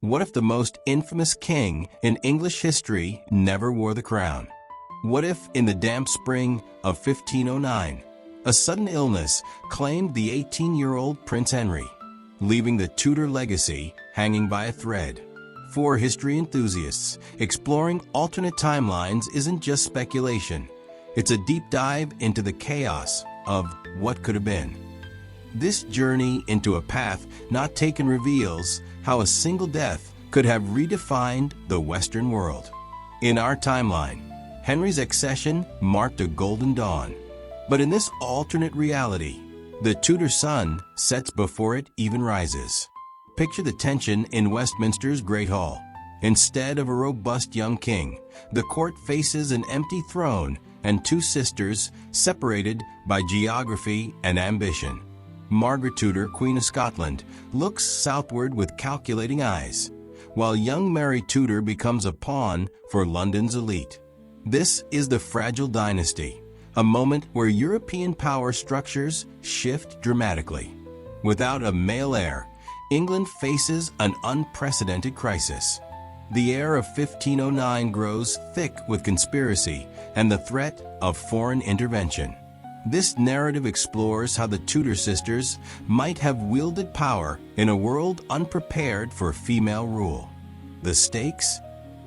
What if the most infamous king in English history never wore the crown? What if, in the damp spring of 1509, a sudden illness claimed the 18-year-old Prince Henry, leaving the Tudor legacy hanging by a thread? For history enthusiasts, exploring alternate timelines isn't just speculation. It's a deep dive into the chaos of what could have been. This journey into a path not taken reveals how a single death could have redefined the Western world. In our timeline, Henry's accession marked a golden dawn. But in this alternate reality, the Tudor sun sets before it even rises. Picture the tension in Westminster's Great Hall. Instead of a robust young king, the court faces an empty throne and two sisters separated by geography and ambition. Margaret Tudor, Queen of Scotland, looks southward with calculating eyes, while young Mary Tudor becomes a pawn for London's elite. This is the fragile dynasty, a moment where European power structures shift dramatically. Without a male heir, England faces an unprecedented crisis. The air of 1509 grows thick with conspiracy and the threat of foreign intervention. This narrative explores how the Tudor sisters might have wielded power in a world unprepared for female rule. The stakes?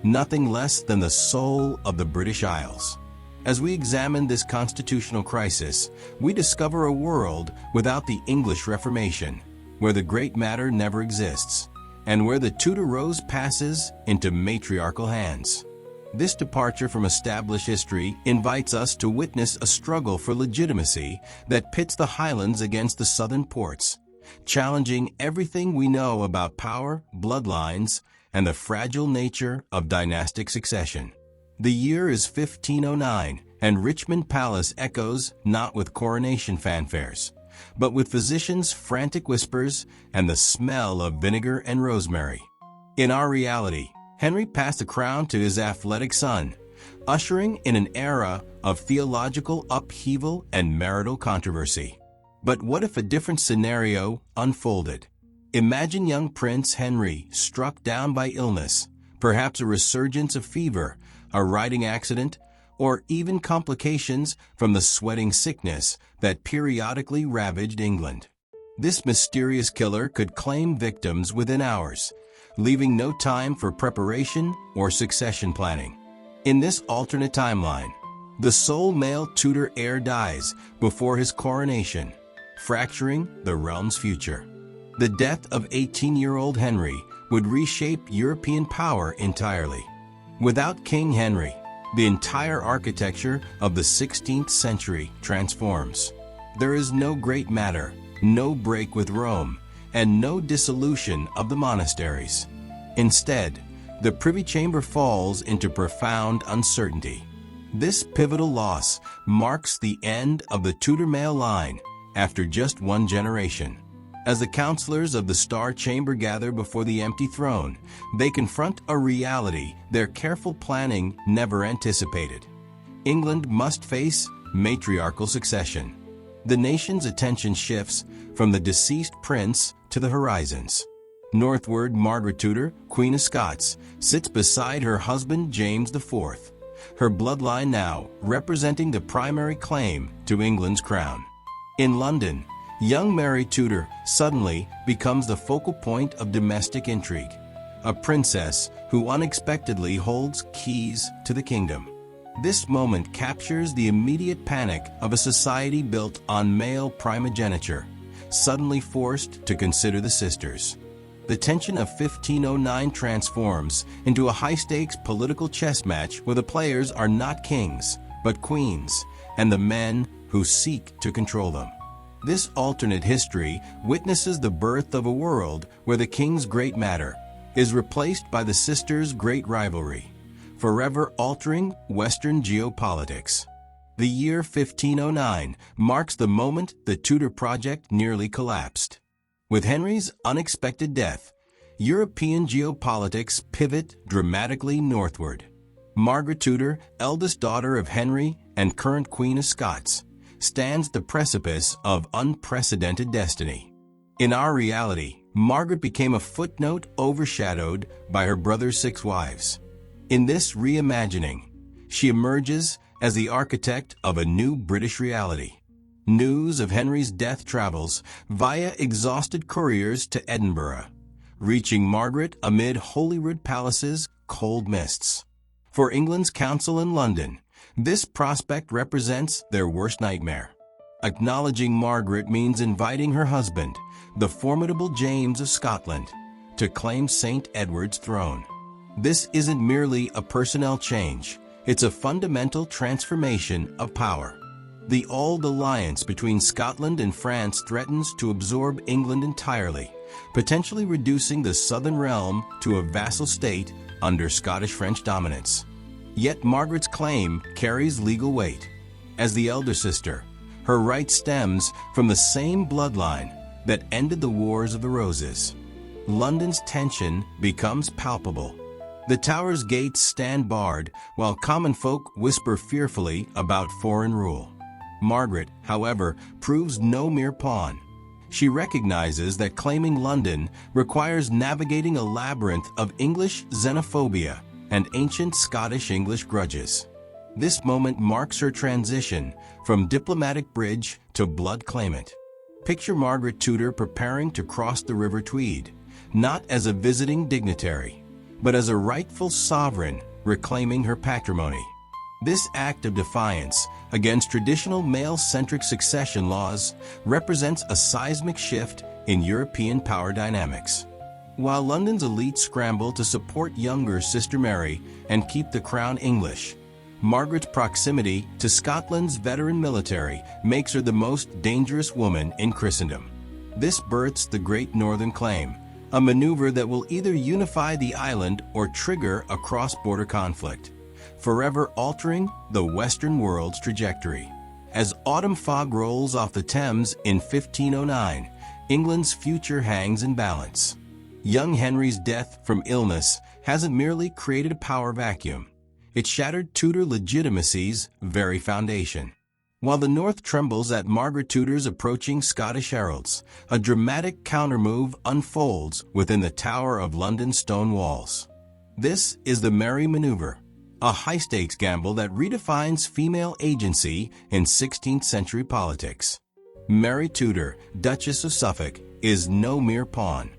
Nothing less than the soul of the British Isles. As we examine this constitutional crisis, we discover a world without the English Reformation, where the great matter never exists, and where the Tudor rose passes into matriarchal hands. This departure from established history invites us to witness a struggle for legitimacy that pits the Highlands against the southern ports, challenging everything we know about power, bloodlines, and the fragile nature of dynastic succession. The year is 1509, and Richmond Palace echoes not with coronation fanfares, but with physicians' frantic whispers and the smell of vinegar and rosemary. In our reality, Henry passed the crown to his athletic son, ushering in an era of theological upheaval and marital controversy. But what if a different scenario unfolded? Imagine young Prince Henry struck down by illness, perhaps a resurgence of fever, a riding accident, or even complications from the sweating sickness that periodically ravaged England. This mysterious killer could claim victims within hours, leaving no time for preparation or succession planning. In this alternate timeline, the sole male Tudor heir dies before his coronation, fracturing the realm's future. The death of 18-year-old Henry would reshape European power entirely. Without King Henry, the entire architecture of the 16th century transforms. There is no great matter, no break with Rome, and no dissolution of the monasteries. Instead, the Privy Chamber falls into profound uncertainty. This pivotal loss marks the end of the Tudor male line after just one generation. As the counselors of the Star Chamber gather before the empty throne, they confront a reality their careful planning never anticipated. England must face matriarchal succession. The nation's attention shifts from the deceased prince to the horizons. Northward, Margaret Tudor, Queen of Scots, sits beside her husband James IV, her bloodline now representing the primary claim to England's crown. In London, young Mary Tudor suddenly becomes the focal point of domestic intrigue, a princess who unexpectedly holds keys to the kingdom. This moment captures the immediate panic of a society built on male primogeniture, suddenly forced to consider the sisters. The tension of 1509 transforms into a high-stakes political chess match where the players are not kings, but queens, and the men who seek to control them. This alternate history witnesses the birth of a world where the king's great matter is replaced by the sisters' great rivalry, forever altering Western geopolitics. The year 1509 marks the moment the Tudor project nearly collapsed. With Henry's unexpected death, European geopolitics pivot dramatically northward. Margaret Tudor, eldest daughter of Henry and current Queen of Scots, stands at the precipice of unprecedented destiny. In our reality, Margaret became a footnote overshadowed by her brother's 6 wives. In this reimagining, she emerges as the architect of a new British reality. News of Henry's death travels via exhausted couriers to Edinburgh, reaching Margaret amid Holyrood Palace's cold mists. For England's council in London, this prospect represents their worst nightmare. Acknowledging Margaret means inviting her husband, the formidable James of Scotland, to claim St. Edward's throne. This isn't merely a personnel change, it's a fundamental transformation of power. The old alliance between Scotland and France threatens to absorb England entirely, potentially reducing the southern realm to a vassal state under Scottish-French dominance. Yet Margaret's claim carries legal weight. As the elder sister, her right stems from the same bloodline that ended the Wars of the Roses. London's tension becomes palpable. The Tower's gates stand barred while common folk whisper fearfully about foreign rule. Margaret, however, proves no mere pawn. She recognizes that claiming London requires navigating a labyrinth of English xenophobia and ancient Scottish-English grudges. This moment marks her transition from diplomatic bridge to blood claimant. Picture Margaret Tudor preparing to cross the River Tweed, not as a visiting dignitary, but as a rightful sovereign reclaiming her patrimony. This act of defiance against traditional male-centric succession laws represents a seismic shift in European power dynamics. While London's elite scramble to support younger Sister Mary and keep the crown English, Margaret's proximity to Scotland's veteran military makes her the most dangerous woman in Christendom. This births the Great Northern Claim, a maneuver that will either unify the island or trigger a cross-border conflict, forever altering the Western world's trajectory. As autumn fog rolls off the Thames in 1509, England's future hangs in balance. Young Henry's death from illness hasn't merely created a power vacuum. It shattered Tudor legitimacy's very foundation. While the North trembles at Margaret Tudor's approaching Scottish heralds, a dramatic countermove unfolds within the Tower of London's stone walls. This is the Mary Maneuver, a high-stakes gamble that redefines female agency in 16th century politics. Mary Tudor, Duchess of Suffolk, is no mere pawn.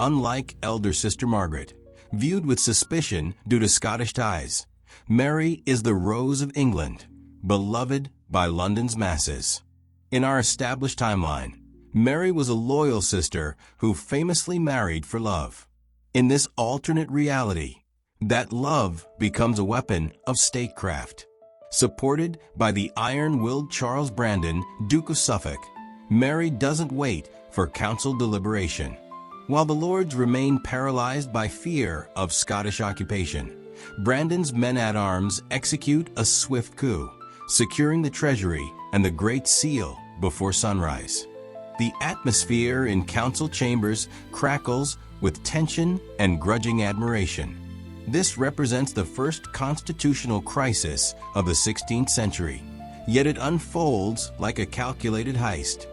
Unlike elder sister Margaret, viewed with suspicion due to Scottish ties, Mary is the Rose of England, beloved by London's masses. In our established timeline, Mary was a loyal sister who famously married for love. In this alternate reality, that love becomes a weapon of statecraft. Supported by the iron-willed Charles Brandon, Duke of Suffolk, Mary doesn't wait for council deliberation. While the lords remain paralyzed by fear of Scottish occupation, Brandon's men-at-arms execute a swift coup, securing the treasury and the Great Seal before sunrise. The atmosphere in council chambers crackles with tension and grudging admiration. This represents the first constitutional crisis of the 16th century, yet it unfolds like a calculated heist.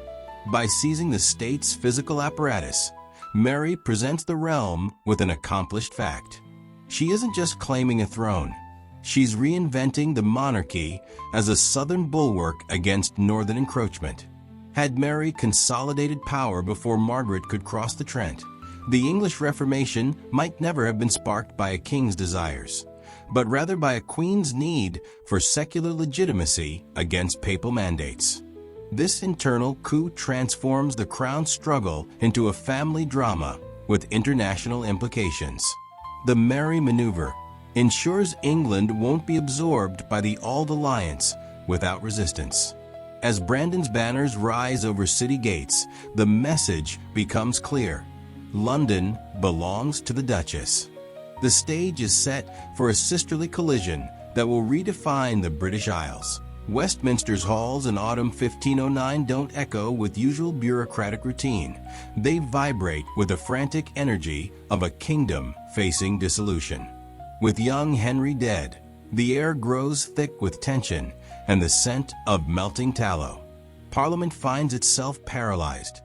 By seizing the state's physical apparatus, Mary presents the realm with an accomplished fact. She isn't just claiming a throne. She's reinventing the monarchy as a southern bulwark against northern encroachment. Had Mary consolidated power before Margaret could cross the Trent, the English Reformation might never have been sparked by a king's desires, but rather by a queen's need for secular legitimacy against papal mandates. This internal coup transforms the crown's struggle into a family drama with international implications. The Mary Maneuver ensures England won't be absorbed by the Old Alliance without resistance. As Brandon's banners rise over city gates, the message becomes clear. London belongs to the Duchess. The stage is set for a sisterly collision that will redefine the British Isles. Westminster's halls in autumn 1509 don't echo with usual bureaucratic routine. They vibrate with the frantic energy of a kingdom facing dissolution. With young Henry dead, the air grows thick with tension and the scent of melting tallow. Parliament finds itself paralyzed,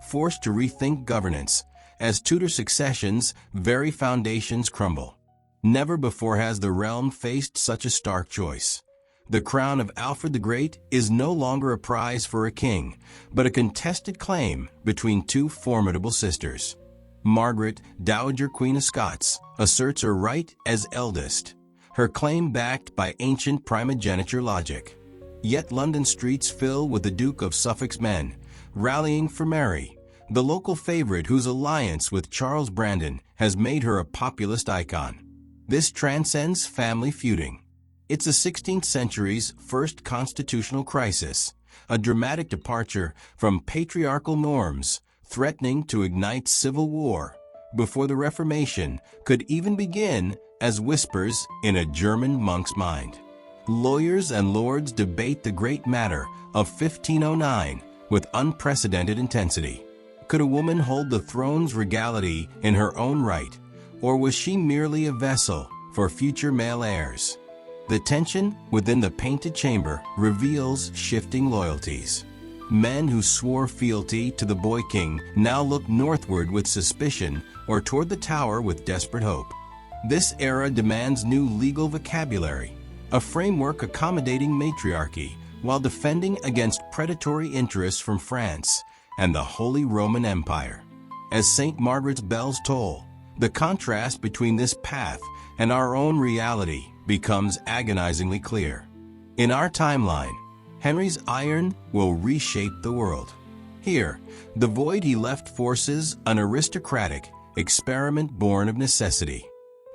forced to rethink governance, as Tudor succession's very foundations crumble. Never before has the realm faced such a stark choice. The crown of Alfred the Great is no longer a prize for a king, but a contested claim between two formidable sisters. Margaret, Dowager Queen of Scots, asserts her right as eldest, her claim backed by ancient primogeniture logic. Yet London streets fill with the Duke of Suffolk's men, rallying for Mary, the local favorite whose alliance with Charles Brandon has made her a populist icon. This transcends family feuding. It's the 16th century's first constitutional crisis, a dramatic departure from patriarchal norms, threatening to ignite civil war before the Reformation could even begin as whispers in a German monk's mind. Lawyers and lords debate the great matter of 1509 with unprecedented intensity. Could a woman hold the throne's regality in her own right, or was she merely a vessel for future male heirs? The tension within the painted chamber reveals shifting loyalties. Men who swore fealty to the boy king now look northward with suspicion or toward the tower with desperate hope. This era demands new legal vocabulary, a framework accommodating matriarchy while defending against predatory interests from France and the Holy Roman Empire. As St. Margaret's bells toll, the contrast between this path and our own reality becomes agonizingly clear. In our timeline, Henry's iron will reshape the world. Here, the void he left forces an aristocratic experiment born of necessity.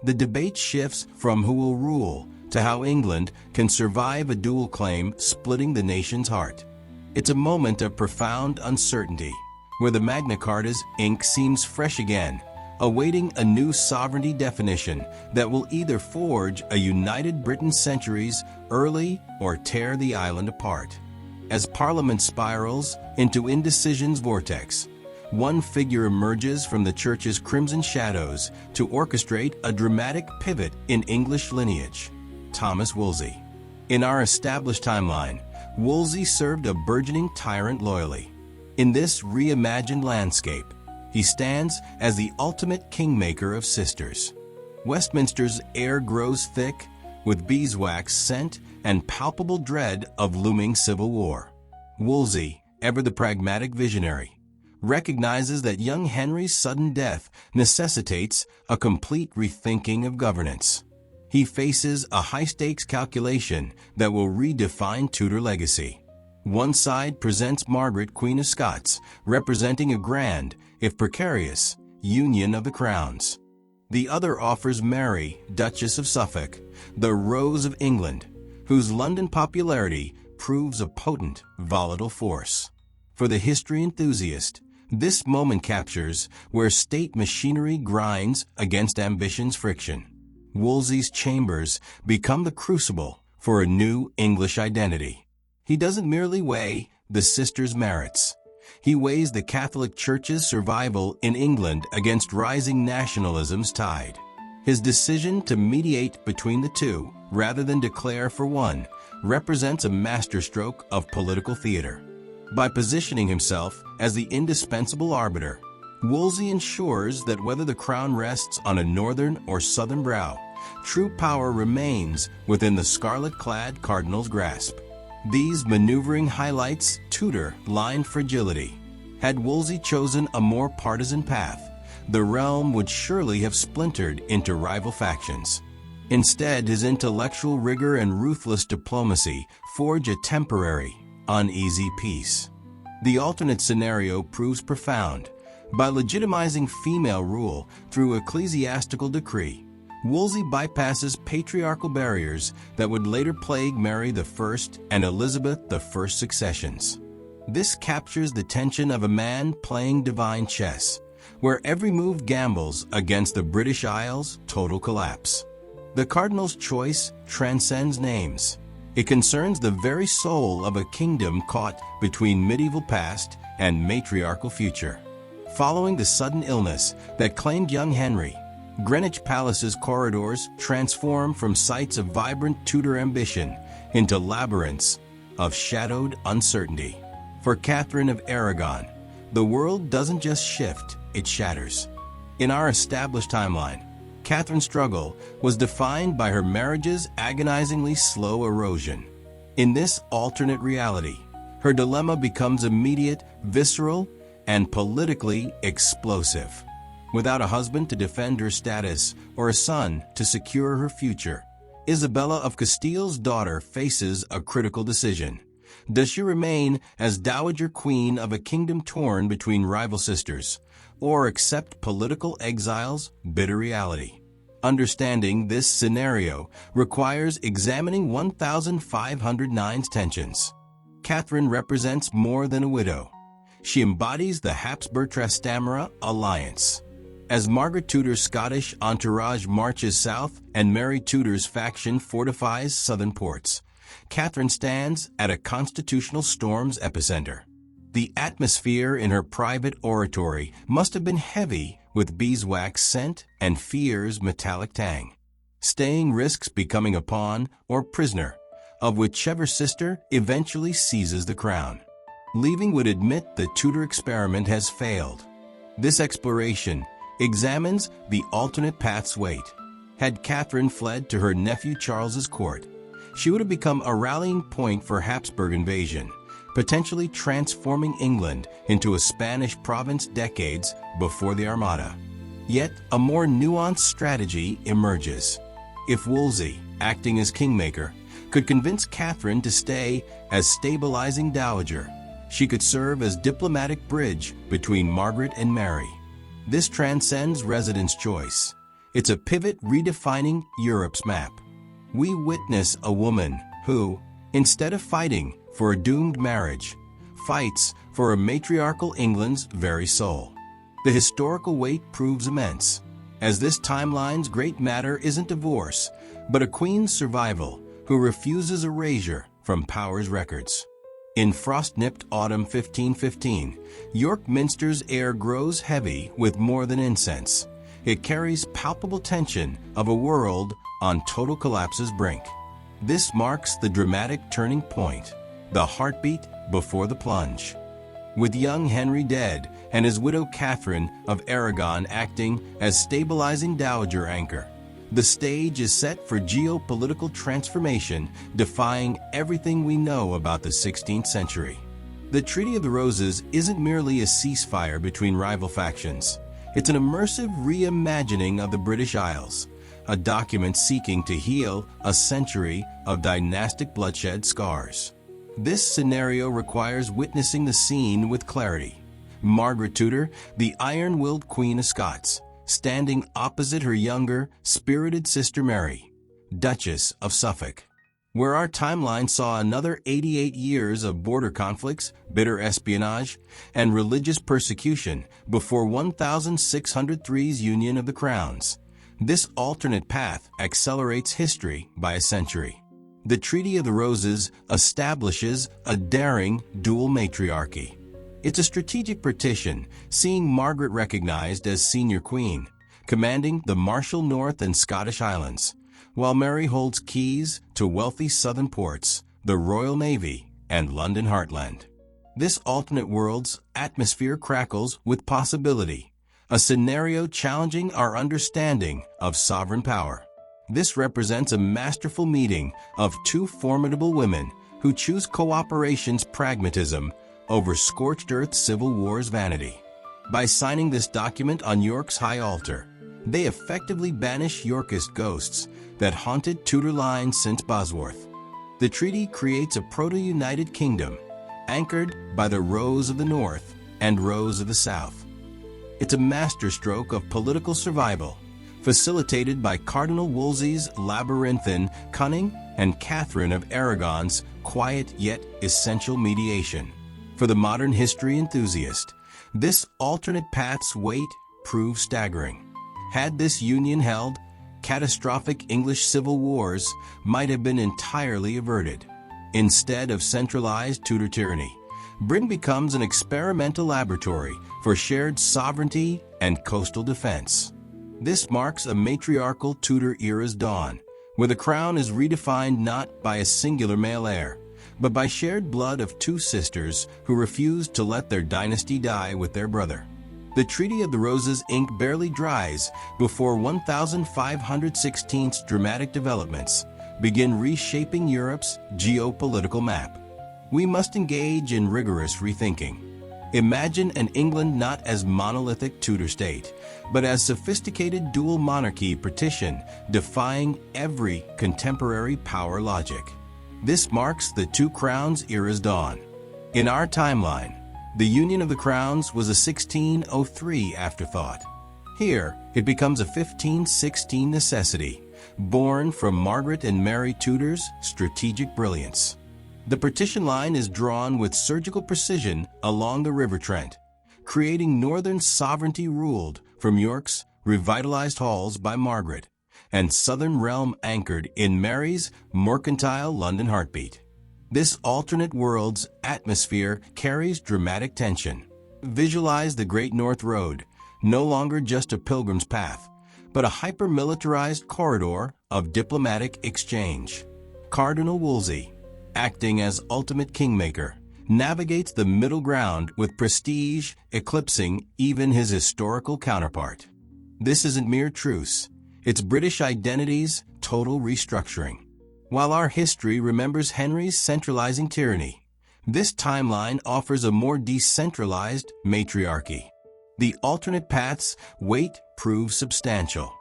The debate shifts from who will rule to how England can survive a dual claim splitting the nation's heart. It's a moment of profound uncertainty, where the Magna Carta's ink seems fresh again, awaiting a new sovereignty definition that will either forge a united Britain centuries early or tear the island apart. As Parliament spirals into indecision's vortex, one figure emerges from the Church's crimson shadows to orchestrate a dramatic pivot in English lineage: Thomas Wolsey. In our established timeline, Wolsey served a burgeoning tyrant loyally. In this reimagined landscape, he stands as the ultimate kingmaker of sisters. Westminster's air grows thick with beeswax scent and palpable dread of looming civil war. Wolsey, ever the pragmatic visionary, recognizes that young Henry's sudden death necessitates a complete rethinking of governance. He faces a high-stakes calculation that will redefine Tudor legacy. One side presents Margaret, Queen of Scots, representing a grand, if precarious, union of the crowns. The other offers Mary, Duchess of Suffolk, the Rose of England, whose London popularity proves a potent, volatile force. For the history enthusiast, this moment captures where state machinery grinds against ambition's friction. Wolsey's chambers become the crucible for a new English identity. He doesn't merely weigh the sisters' merits. He weighs the Catholic Church's survival in England against rising nationalism's tide. His decision to mediate between the two, rather than declare for one, represents a masterstroke of political theater. By positioning himself as the indispensable arbiter, Wolsey ensures that whether the crown rests on a northern or southern brow, true power remains within the scarlet-clad cardinal's grasp. These maneuvering highlights Tudor line fragility. Had Wolsey chosen a more partisan path, the realm would surely have splintered into rival factions. Instead, his intellectual rigor and ruthless diplomacy forge a temporary, uneasy peace. The alternate scenario proves profound. By legitimizing female rule through ecclesiastical decree, Wolsey bypasses patriarchal barriers that would later plague Mary I and Elizabeth I successions. This captures the tension of a man playing divine chess, where every move gambles against the British Isles' total collapse. The cardinal's choice transcends names. It concerns the very soul of a kingdom caught between medieval past and matriarchal future. Following the sudden illness that claimed young Henry, Greenwich Palace's corridors transform from sites of vibrant Tudor ambition into labyrinths of shadowed uncertainty. For Catherine of Aragon, the world doesn't just shift, it shatters. In our established timeline, Catherine's struggle was defined by her marriage's agonizingly slow erosion. In this alternate reality, her dilemma becomes immediate, visceral, and politically explosive. Without a husband to defend her status or a son to secure her future, Isabella of Castile's daughter faces a critical decision. Does she remain as dowager queen of a kingdom torn between rival sisters, or accept political exile's bitter reality? Understanding this scenario requires examining 1509's tensions. Catherine represents more than a widow. She embodies the Habsburg-Trastamara alliance. As Margaret Tudor's Scottish entourage marches south and Mary Tudor's faction fortifies southern ports, Catherine stands at a constitutional storm's epicenter. The atmosphere in her private oratory must have been heavy with beeswax scent and fear's metallic tang. Staying risks becoming a pawn or prisoner of whichever sister eventually seizes the crown. Leaving would admit the Tudor experiment has failed. This exploration examines the alternate path's weight. Had Catherine fled to her nephew Charles's court, she would have become a rallying point for Habsburg invasion, potentially transforming England into a Spanish province decades before the Armada. Yet, a more nuanced strategy emerges. If Wolsey, acting as kingmaker, could convince Catherine to stay as stabilizing dowager, she could serve as diplomatic bridge between Margaret and Mary. This transcends residence choice. It's a pivot redefining Europe's map. We witness a woman who, instead of fighting for a doomed marriage, fights for a matriarchal England's very soul. The historical weight proves immense, as this timeline's great matter isn't divorce, but a queen's survival who refuses erasure from power's records. In frost-nipped autumn 1515, York Minster's air grows heavy with more than incense. It carries palpable tension of a world on total collapse's brink. This marks the dramatic turning point, the heartbeat before the plunge. With young Henry dead and his widow Catherine of Aragon acting as stabilizing dowager anchor, the stage is set for geopolitical transformation defying everything we know about the 16th century. The Treaty of the Roses isn't merely a ceasefire between rival factions. It's an immersive reimagining of the British Isles, a document seeking to heal a century of dynastic bloodshed scars. This scenario requires witnessing the scene with clarity. Margaret Tudor, the iron-willed Queen of Scots, standing opposite her younger, spirited sister Mary, Duchess of Suffolk. Where our timeline saw another 88 years of border conflicts, bitter espionage, and religious persecution before 1603's Union of the Crowns, this alternate path accelerates history by a century. The Treaty of the Roses establishes a daring dual matriarchy. It's a strategic partition, seeing Margaret recognized as senior queen, commanding the Martial North and Scottish Islands, while Mary holds keys to wealthy southern ports, the Royal Navy, and London heartland. This alternate world's atmosphere crackles with possibility, a scenario challenging our understanding of sovereign power. This represents a masterful meeting of two formidable women who choose cooperation's pragmatism over scorched earth civil war's vanity. By signing this document on York's high altar, they effectively banish Yorkist ghosts that haunted Tudor lines since Bosworth. The treaty creates a proto-united kingdom, anchored by the Rose of the North and Rose of the South. It's a masterstroke of political survival, facilitated by Cardinal Wolsey's labyrinthine cunning and Catherine of Aragon's quiet yet essential mediation. For the modern history enthusiast, this alternate path's weight proves staggering. Had this union held, catastrophic English civil wars might have been entirely averted. Instead of centralized Tudor tyranny, Britain becomes an experimental laboratory for shared sovereignty and coastal defense. This marks a matriarchal Tudor era's dawn, where the crown is redefined not by a singular male heir, but by shared blood of two sisters who refused to let their dynasty die with their brother. The Treaty of the Roses ink barely dries before 1516's dramatic developments begin reshaping Europe's geopolitical map. We must engage in rigorous rethinking. Imagine an England not as monolithic Tudor state, but as sophisticated dual monarchy partition defying every contemporary power logic. This marks the Two Crowns era's dawn. In our timeline, the union of the crowns was a 1603 afterthought. Here, it becomes a 1516 necessity, born from Margaret and Mary Tudor's strategic brilliance. The partition line is drawn with surgical precision along the River Trent, creating northern sovereignty ruled from York's revitalized halls by Margaret, and southern realm anchored in Mary's mercantile London heartbeat. This alternate world's atmosphere carries dramatic tension. Visualize the Great North Road, no longer just a pilgrim's path, but a hyper-militarized corridor of diplomatic exchange. Cardinal Wolsey, acting as ultimate kingmaker, navigates the middle ground with prestige eclipsing even his historical counterpart. This isn't mere truce, it's British identity's total restructuring. While our history remembers Henry's centralizing tyranny, this timeline offers a more decentralized matriarchy. The alternate path's weight proves substantial.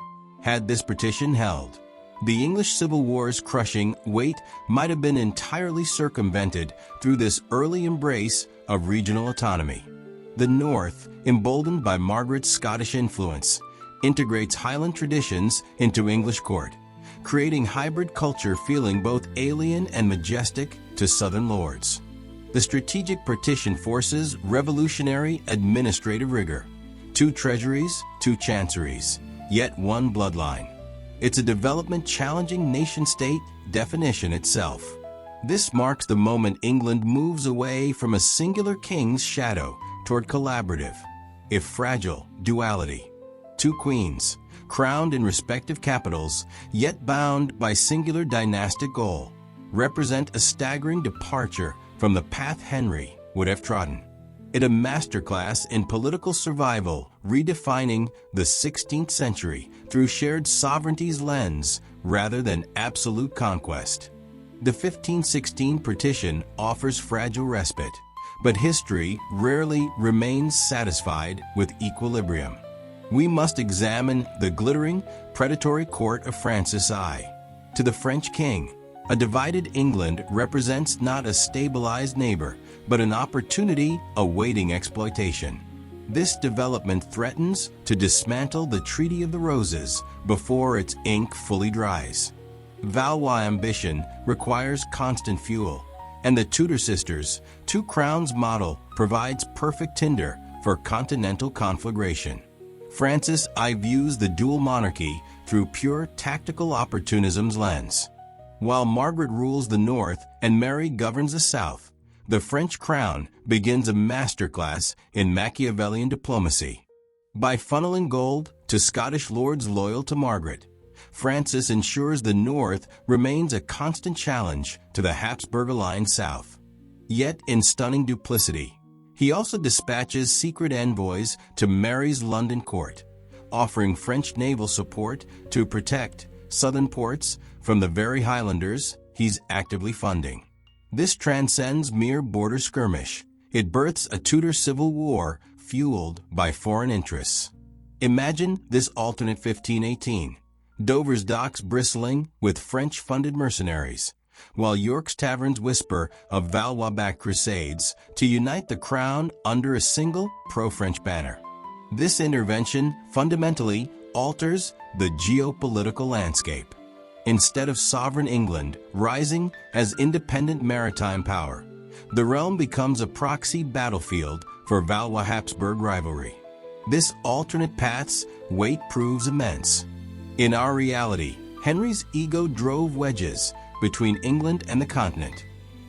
Had this partition held, the English Civil War's crushing weight might have been entirely circumvented through this early embrace of regional autonomy. The North, emboldened by Margaret's Scottish influence, integrates Highland traditions into English court, creating hybrid culture feeling both alien and majestic to Southern lords. The strategic partition forces revolutionary administrative rigor. Two treasuries, two chanceries, yet one bloodline. It's a development challenging nation-state definition itself. This marks the moment England moves away from a singular king's shadow toward collaborative, if fragile, duality. Two queens, crowned in respective capitals, yet bound by singular dynastic goal, represent a staggering departure from the path Henry would have trodden. It a masterclass in political survival, redefining the 16th century through shared sovereignty's lens rather than absolute conquest. The 1516 partition offers fragile respite, but history rarely remains satisfied with equilibrium. We must examine the glittering, predatory court of Francis I. To the French king, a divided England represents not a stabilized neighbor, but an opportunity awaiting exploitation. This development threatens to dismantle the Treaty of the Roses before its ink fully dries. Valois ambition requires constant fuel, and the Tudor sisters' Two Crowns model provides perfect tinder for continental conflagration. Francis I views the dual monarchy through pure tactical opportunism's lens. While Margaret rules the north and Mary governs the south, the French crown begins a masterclass in Machiavellian diplomacy. By funneling gold to Scottish lords loyal to Margaret, Francis ensures the north remains a constant challenge to the Habsburg-aligned south. Yet in stunning duplicity, he also dispatches secret envoys to Mary's London court, offering French naval support to protect southern ports from the very Highlanders he's actively funding. This transcends mere border skirmish. It births a Tudor civil war fueled by foreign interests. Imagine this alternate 1518. Dover's docks bristling with French-funded mercenaries, while York's taverns whisper of Valois-backed crusades to unite the crown under a single pro-French banner. This intervention fundamentally alters the geopolitical landscape. Instead of sovereign England rising as independent maritime power, the realm becomes a proxy battlefield for Valois-Habsburg rivalry. This alternate path's weight proves immense. In our reality, Henry's ego drove wedges between England and the continent.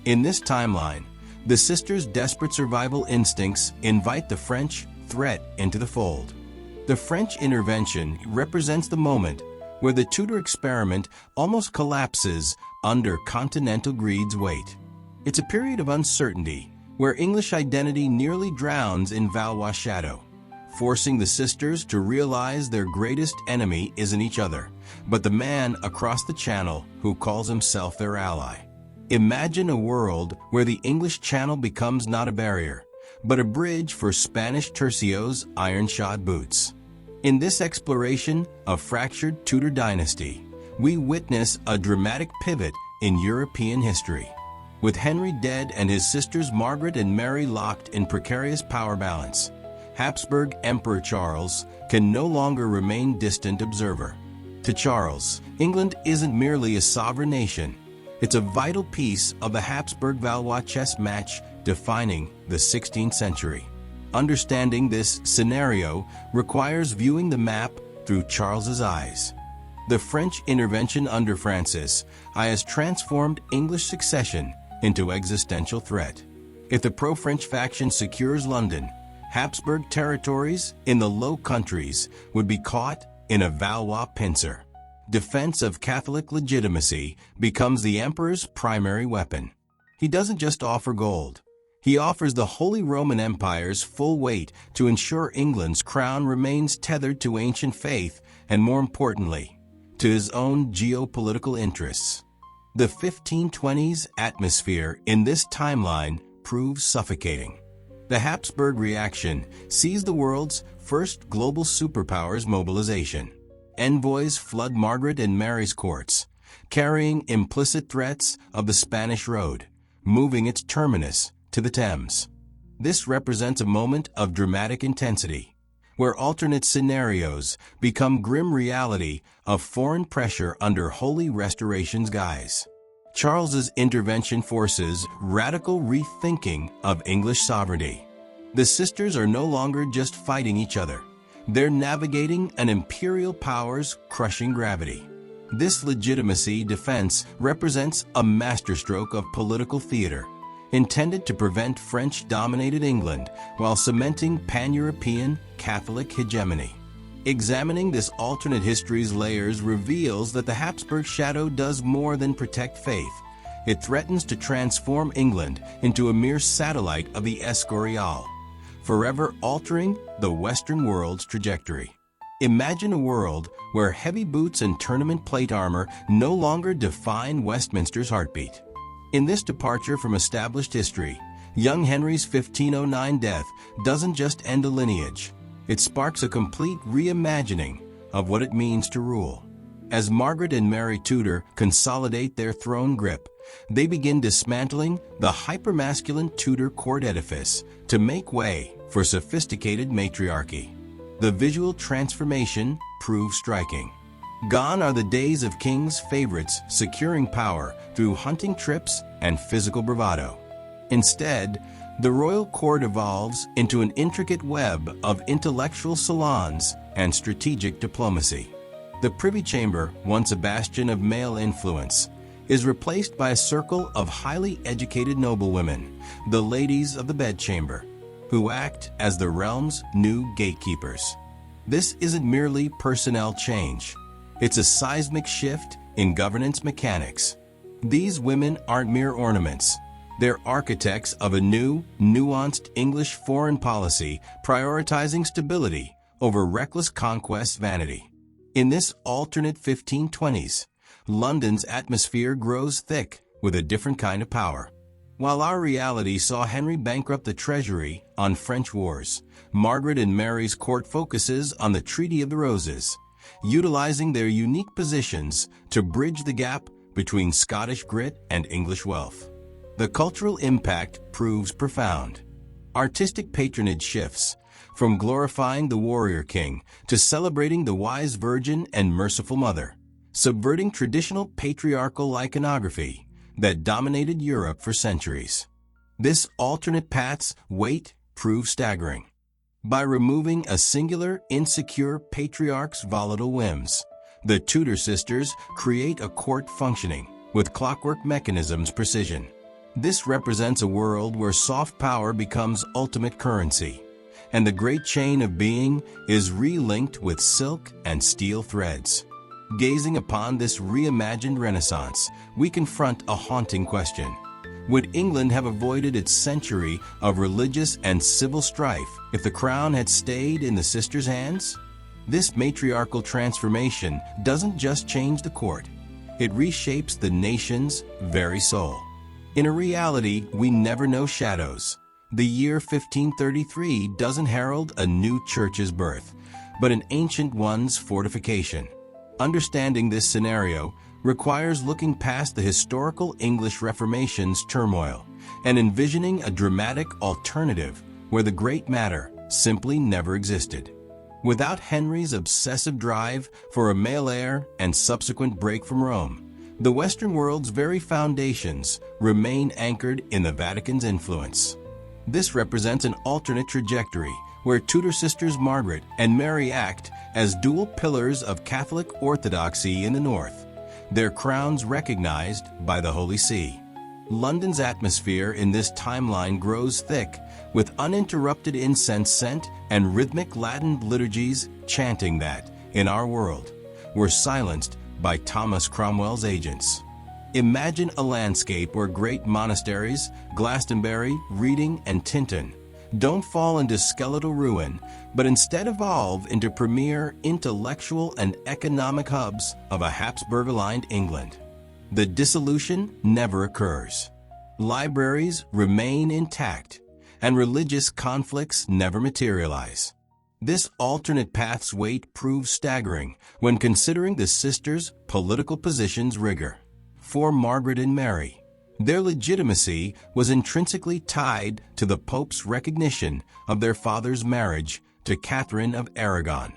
In this timeline, the sisters' desperate survival instincts invite the French threat into the fold. The French intervention represents the moment where the Tudor experiment almost collapses under continental greed's weight. It's a period of uncertainty where English identity nearly drowns in Valois' shadow, forcing the sisters to realize their greatest enemy isn't each other, but the man across the channel who calls himself their ally. Imagine a world where the English Channel becomes not a barrier, but a bridge for Spanish tercios' iron-shod boots. In this exploration of fractured Tudor dynasty, we witness a dramatic pivot in European history. With Henry dead and his sisters Margaret and Mary locked in precarious power balance, Habsburg Emperor Charles can no longer remain distant observer. To Charles, England isn't merely a sovereign nation, it's a vital piece of the Habsburg-Valois chess match defining the 16th century. Understanding this scenario requires viewing the map through Charles's eyes. The French intervention under Francis I has transformed English succession into existential threat. If the pro-French faction secures London, Habsburg territories in the Low Countries would be caught in a Valois pincer. Defense of Catholic legitimacy becomes the emperor's primary weapon. He doesn't just offer gold. He offers the Holy Roman Empire's full weight to ensure England's crown remains tethered to ancient faith and, more importantly, to his own geopolitical interests. The 1520s atmosphere in this timeline proves suffocating. The Habsburg reaction sees the world's first global superpowers mobilization. Envoys flood Margaret and Mary's courts, carrying implicit threats of the Spanish Road, moving its terminus to the Thames. This represents a moment of dramatic intensity, where alternate scenarios become grim reality of foreign pressure under Holy Restoration's guise. Charles's intervention forces radical rethinking of English sovereignty. The sisters are no longer just fighting each other. They're navigating an imperial power's crushing gravity. This legitimacy defense represents a masterstroke of political theater, intended to prevent French-dominated England while cementing pan-European Catholic hegemony. Examining this alternate history's layers reveals that the Habsburg shadow does more than protect faith. It threatens to transform England into a mere satellite of the Escorial, forever altering the Western world's trajectory. Imagine a world where heavy boots and tournament plate armor no longer define Westminster's heartbeat. In this departure from established history, young Henry's 1509 death doesn't just end a lineage. It sparks a complete reimagining of what it means to rule. As Margaret and Mary Tudor consolidate their throne grip, they begin dismantling the hypermasculine Tudor court edifice to make way for sophisticated matriarchy. The visual transformation proves striking. Gone are the days of kings' favorites securing power through hunting trips and physical bravado. Instead, the royal court evolves into an intricate web of intellectual salons and strategic diplomacy. The Privy Chamber, once a bastion of male influence, is replaced by a circle of highly educated noblewomen, the ladies of the bedchamber, who act as the realm's new gatekeepers. This isn't merely personnel change. It's a seismic shift in governance mechanics. These women aren't mere ornaments. They're architects of a new, nuanced English foreign policy prioritizing stability over reckless conquest's vanity. In this alternate 1520s, London's atmosphere grows thick with a different kind of power. While our reality saw Henry bankrupt the treasury on French wars, Margaret and Mary's court focuses on the Treaty of the Roses, utilizing their unique positions to bridge the gap between Scottish grit and English wealth. The cultural impact proves profound. Artistic patronage shifts from glorifying the warrior king to celebrating the wise virgin and merciful mother, subverting traditional patriarchal iconography that dominated Europe for centuries. This alternate path's weight proves staggering. By removing a singular, insecure patriarch's volatile whims, the Tudor sisters create a court functioning with clockwork mechanisms precision. This represents a world where soft power becomes ultimate currency, and the great chain of being is relinked with silk and steel threads. Gazing upon this reimagined renaissance, we confront a haunting question. Would England have avoided its century of religious and civil strife if the crown had stayed in the sisters' hands? This matriarchal transformation doesn't just change the court, it reshapes the nation's very soul. In a reality we never know shadows, the year 1533 doesn't herald a new church's birth, but an ancient one's fortification. Understanding this scenario requires looking past the historical English Reformation's turmoil and envisioning a dramatic alternative where the great matter simply never existed. Without Henry's obsessive drive for a male heir and subsequent break from Rome, the Western world's very foundations remain anchored in the Vatican's influence. This represents an alternate trajectory where Tudor sisters Margaret and Mary act as dual pillars of Catholic orthodoxy in the north, their crowns recognized by the Holy See. London's atmosphere in this timeline grows thick, with uninterrupted incense scent and rhythmic Latin liturgies chanting that, in our world, were silenced by Thomas Cromwell's agents. Imagine a landscape where great monasteries, Glastonbury, Reading, and Tintern, don't fall into skeletal ruin, but instead evolve into premier intellectual and economic hubs of a Habsburg-aligned England. The dissolution never occurs. Libraries remain intact, and religious conflicts never materialize. This alternate path's weight proves staggering when considering the sisters' political position's rigor. For Margaret and Mary, their legitimacy was intrinsically tied to the Pope's recognition of their father's marriage to Catherine of Aragon.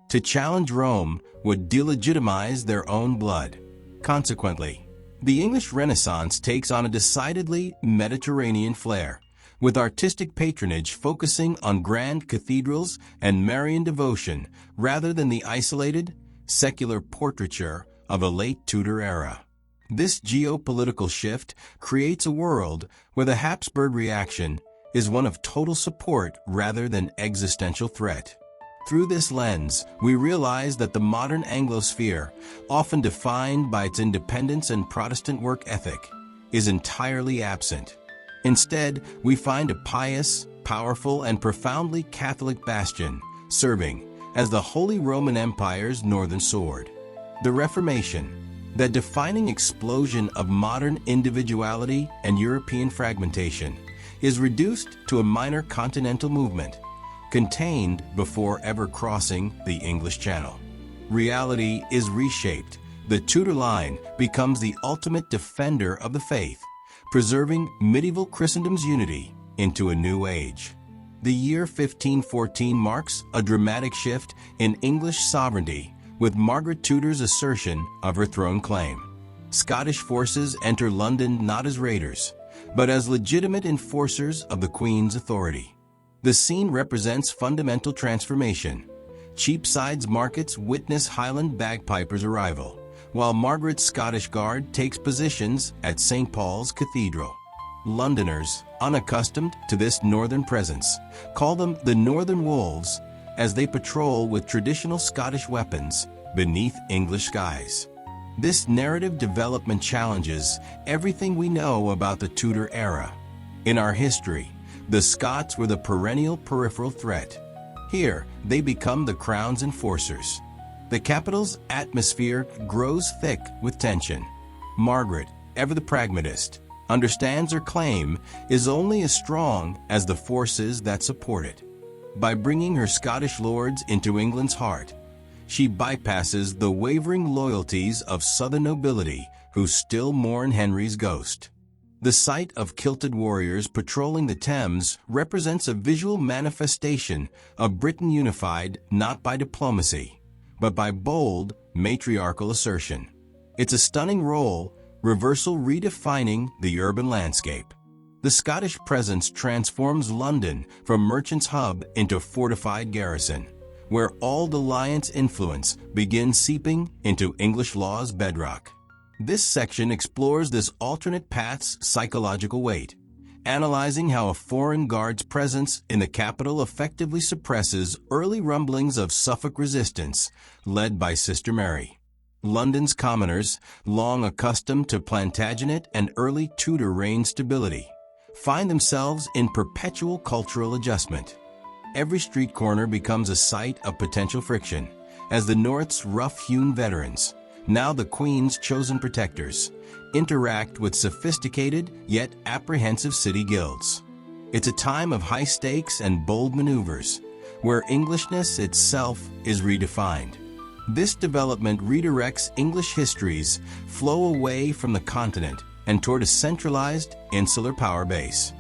To challenge Rome would delegitimize their own blood. Consequently, the English Renaissance takes on a decidedly Mediterranean flair, with artistic patronage focusing on grand cathedrals and Marian devotion rather than the isolated, secular portraiture of a late Tudor era. This geopolitical shift creates a world where the Habsburg reaction is one of total support rather than existential threat. Through this lens, we realize that the modern Anglosphere, often defined by its independence and Protestant work ethic, is entirely absent. Instead, we find a pious, powerful, and profoundly Catholic bastion, serving as the Holy Roman Empire's northern sword. The Reformation, that defining explosion of modern individuality and European fragmentation, is reduced to a minor continental movement, contained before ever crossing the English Channel. Reality is reshaped. The Tudor line becomes the ultimate defender of the faith, preserving medieval Christendom's unity into a new age. The year 1514 marks a dramatic shift in English sovereignty with Margaret Tudor's assertion of her throne claim. Scottish forces enter London not as raiders, but as legitimate enforcers of the Queen's authority. The scene represents fundamental transformation. Cheapside's markets witness Highland bagpipers' arrival, while Margaret's Scottish Guard takes positions at St. Paul's Cathedral. Londoners, unaccustomed to this northern presence, call them the Northern Wolves as they patrol with traditional Scottish weapons beneath English skies. This narrative development challenges everything we know about the Tudor era. In our history, the Scots were the perennial peripheral threat. Here, they become the crown's enforcers. The capital's atmosphere grows thick with tension. Margaret, ever the pragmatist, understands her claim is only as strong as the forces that support it. By bringing her Scottish lords into England's heart, she bypasses the wavering loyalties of southern nobility who still mourn Henry's ghost. The sight of kilted warriors patrolling the Thames represents a visual manifestation of Britain unified not by diplomacy, but by bold, matriarchal assertion. It's a stunning role reversal redefining the urban landscape. The Scottish presence transforms London from merchant's hub into fortified garrison, where Auld Alliance influence begins seeping into English law's bedrock. This section explores this alternate path's psychological weight, analyzing how a foreign guard's presence in the capital effectively suppresses early rumblings of Suffolk resistance led by Sister Mary. London's commoners, long accustomed to Plantagenet and early Tudor reign stability, find themselves in perpetual cultural adjustment. Every street corner becomes a site of potential friction, as the North's rough-hewn veterans, now the Queen's chosen protectors, interact with sophisticated yet apprehensive city guilds. It's a time of high stakes and bold maneuvers, where Englishness itself is redefined. This development redirects English history's flow away from the continent and toward a centralized, insular power base.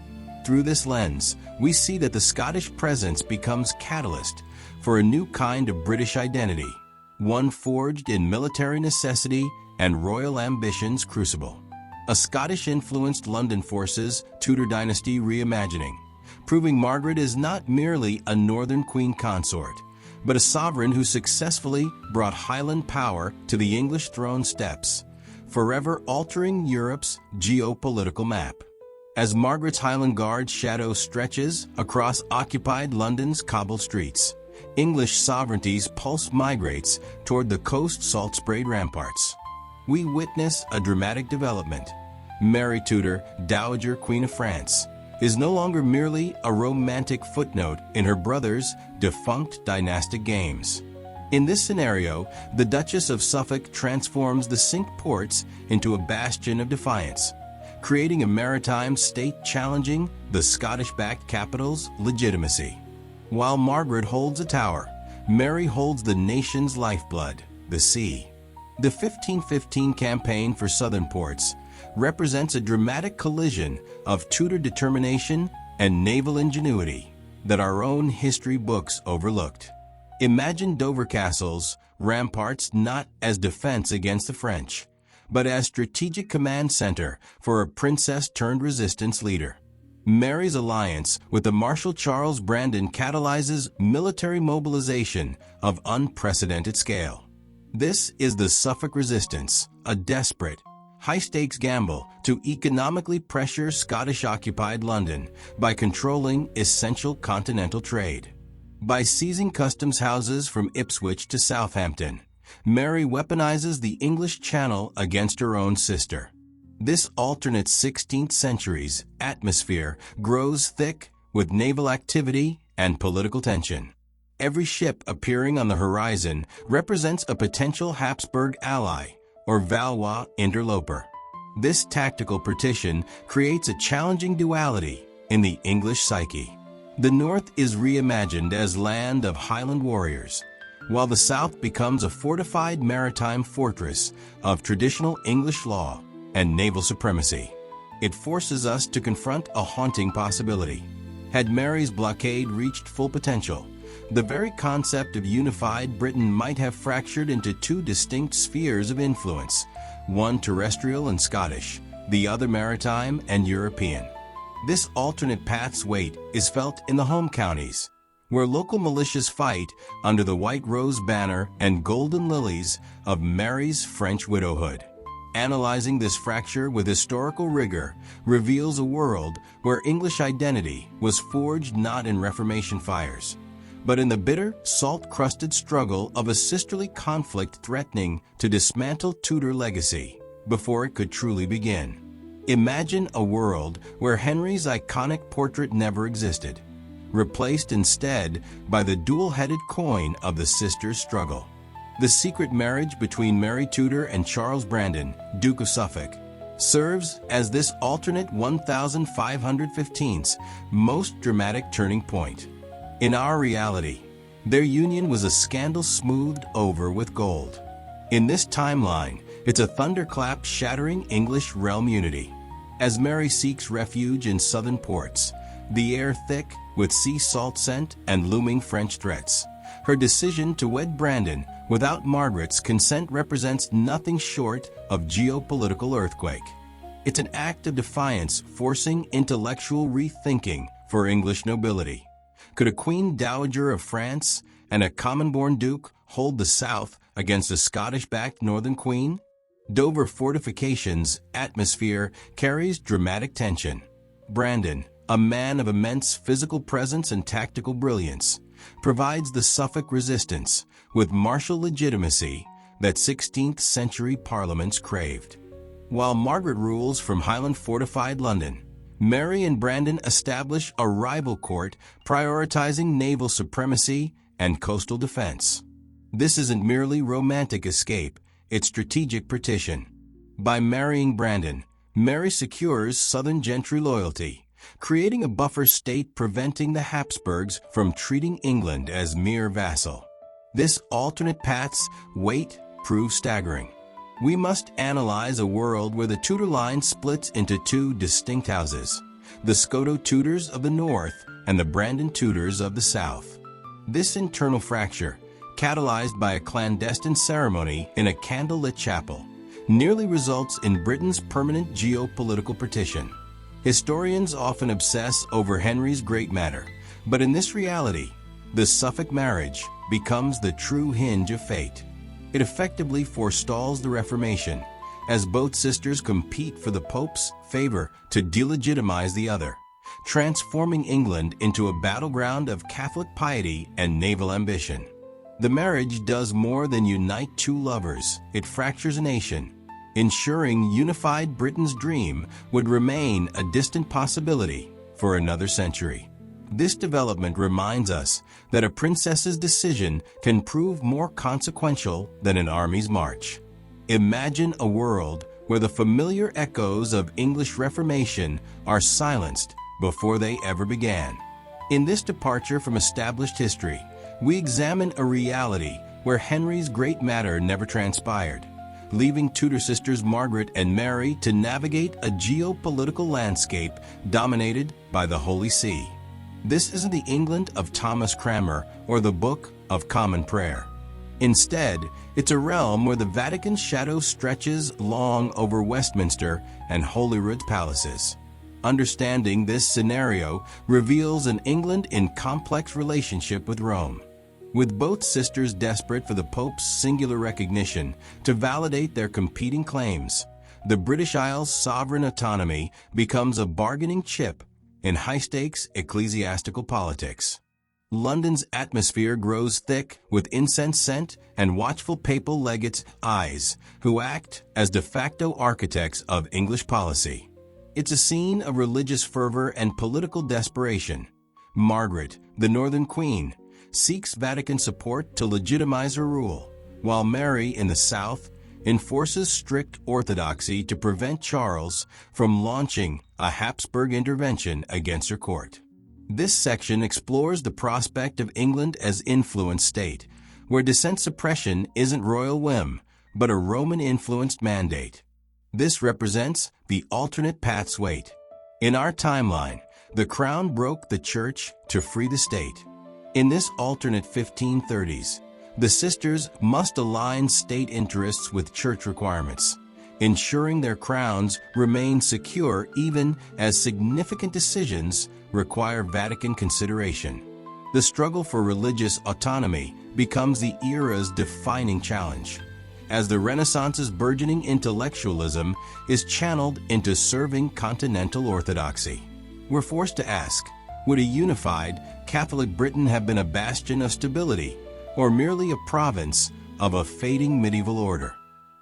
Through this lens, we see that the Scottish presence becomes catalyst for a new kind of British identity, one forged in military necessity and royal ambition's crucible. A Scottish-influenced London forces Tudor Dynasty reimagining, proving Margaret is not merely a northern queen consort, but a sovereign who successfully brought Highland power to the English throne steps, forever altering Europe's geopolitical map. As Margaret's Highland Guard shadow stretches across occupied London's cobbled streets, English sovereignty's pulse migrates toward the coast's salt-sprayed ramparts. We witness a dramatic development. Mary Tudor, Dowager Queen of France, is no longer merely a romantic footnote in her brother's defunct dynastic games. In this scenario, the Duchess of Suffolk transforms the Cinque Ports into a bastion of defiance, creating a maritime state challenging the Scottish-backed capital's legitimacy. While Margaret holds a tower, Mary holds the nation's lifeblood, the sea. The 1515 campaign for southern ports represents a dramatic collision of Tudor determination and naval ingenuity that our own history books overlooked. Imagine Dover Castle's ramparts not as defense against the French, but as strategic command center for a princess-turned-resistance leader. Mary's alliance with the Marshal Charles Brandon catalyzes military mobilization of unprecedented scale. This is the Suffolk Resistance, a desperate, high-stakes gamble to economically pressure Scottish-occupied London by controlling essential continental trade. By seizing customs houses from Ipswich to Southampton, Mary weaponizes the English Channel against her own sister. This alternate 16th century's atmosphere grows thick with naval activity and political tension. Every ship appearing on the horizon represents a potential Habsburg ally or Valois interloper. This tactical partition creates a challenging duality in the English psyche. The North is reimagined as land of Highland warriors, while the South becomes a fortified maritime fortress of traditional English law and naval supremacy. It forces us to confront a haunting possibility. Had Mary's blockade reached full potential, the very concept of unified Britain might have fractured into two distinct spheres of influence, one terrestrial and Scottish, the other maritime and European. This alternate path's weight is felt in the home counties, where local militias fight under the white rose banner and golden lilies of Mary's French widowhood. Analyzing this fracture with historical rigor reveals a world where English identity was forged not in Reformation fires, but in the bitter, salt-crusted struggle of a sisterly conflict threatening to dismantle Tudor legacy before it could truly begin. Imagine a world where Henry's iconic portrait never existed, replaced instead by the dual-headed coin of the sisters' struggle. The secret marriage between Mary Tudor and Charles Brandon, Duke of Suffolk, serves as this alternate 1515's most dramatic turning point. In our reality, their union was a scandal smoothed over with gold. In this timeline, it's a thunderclap shattering English realm unity. As Mary seeks refuge in southern ports, the air thick with sea salt scent and looming French threats, her decision to wed Brandon without Margaret's consent represents nothing short of geopolitical earthquake. It's an act of defiance forcing intellectual rethinking for English nobility. Could a Queen Dowager of France and a common-born duke hold the South against a Scottish-backed Northern Queen? Dover Fortifications' atmosphere carries dramatic tension. Brandon, a man of immense physical presence and tactical brilliance, provides the Suffolk resistance with martial legitimacy that 16th century parliaments craved. While Margaret rules from Highland fortified London, Mary and Brandon establish a rival court prioritizing naval supremacy and coastal defense. This isn't merely romantic escape, it's strategic partition. By marrying Brandon, Mary secures southern gentry loyalty, creating a buffer state preventing the Habsburgs from treating England as mere vassal. This alternate path's weight proves staggering. We must analyze a world where the Tudor line splits into two distinct houses, the Scoto Tudors of the north and the Brandon Tudors of the south. This internal fracture, catalyzed by a clandestine ceremony in a candlelit chapel, nearly results in Britain's permanent geopolitical partition. Historians often obsess over Henry's great matter, but in this reality, the Suffolk marriage becomes the true hinge of fate. It effectively forestalls the Reformation, as both sisters compete for the Pope's favor to delegitimize the other, transforming England into a battleground of Catholic piety and naval ambition. The marriage does more than unite two lovers, it fractures a nation, ensuring unified Britain's dream would remain a distant possibility for another century. This development reminds us that a princess's decision can prove more consequential than an army's march. Imagine a world where the familiar echoes of English Reformation are silenced before they ever began. In this departure from established history, we examine a reality where Henry's great matter never transpired, leaving Tudor sisters Margaret and Mary to navigate a geopolitical landscape dominated by the Holy See. This isn't the England of Thomas Cranmer or the Book of Common Prayer. Instead, it's a realm where the Vatican's shadow stretches long over Westminster and Holyrood's palaces. Understanding this scenario reveals an England in complex relationship with Rome. With both sisters desperate for the Pope's singular recognition to validate their competing claims, the British Isles' sovereign autonomy becomes a bargaining chip in high-stakes ecclesiastical politics. London's atmosphere grows thick with incense scent and watchful papal legates' eyes, who act as de facto architects of English policy. It's a scene of religious fervor and political desperation. Margaret, the Northern Queen, seeks Vatican support to legitimize her rule, while Mary in the South enforces strict orthodoxy to prevent Charles from launching a Habsburg intervention against her court. This section explores the prospect of England as influence state, where dissent suppression isn't royal whim, but a Roman-influenced mandate. This represents the alternate path's weight. In our timeline, the crown broke the church to free the state. In this alternate 1530s, the sisters must align state interests with church requirements, ensuring their crowns remain secure even as significant decisions require Vatican consideration. The struggle for religious autonomy becomes the era's defining challenge, as the Renaissance's burgeoning intellectualism is channeled into serving continental orthodoxy. We're forced to ask, would a unified Catholic Britain have been a bastion of stability, or merely a province of a fading medieval order?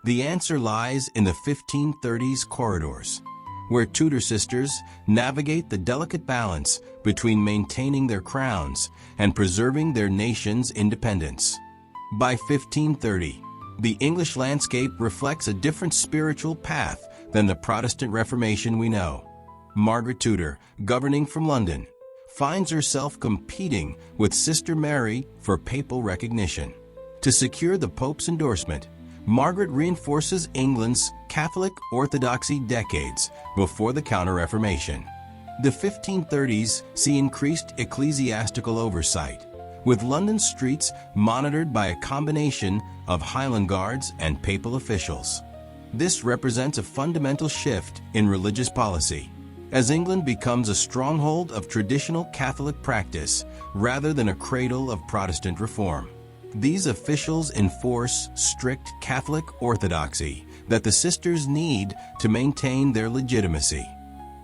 The answer lies in the 1530s corridors, where Tudor sisters navigate the delicate balance between maintaining their crowns and preserving their nation's independence. By 1530, the English landscape reflects a different spiritual path than the Protestant Reformation we know. Margaret Tudor, governing from London, finds herself competing with Sister Mary for papal recognition. To secure the Pope's endorsement, Margaret reinforces England's Catholic orthodoxy decades before the Counter-Reformation. The 1530s see increased ecclesiastical oversight, with London streets monitored by a combination of Highland Guards and papal officials. This represents a fundamental shift in religious policy, as England becomes a stronghold of traditional Catholic practice rather than a cradle of Protestant reform. These officials enforce strict Catholic orthodoxy that the sisters need to maintain their legitimacy.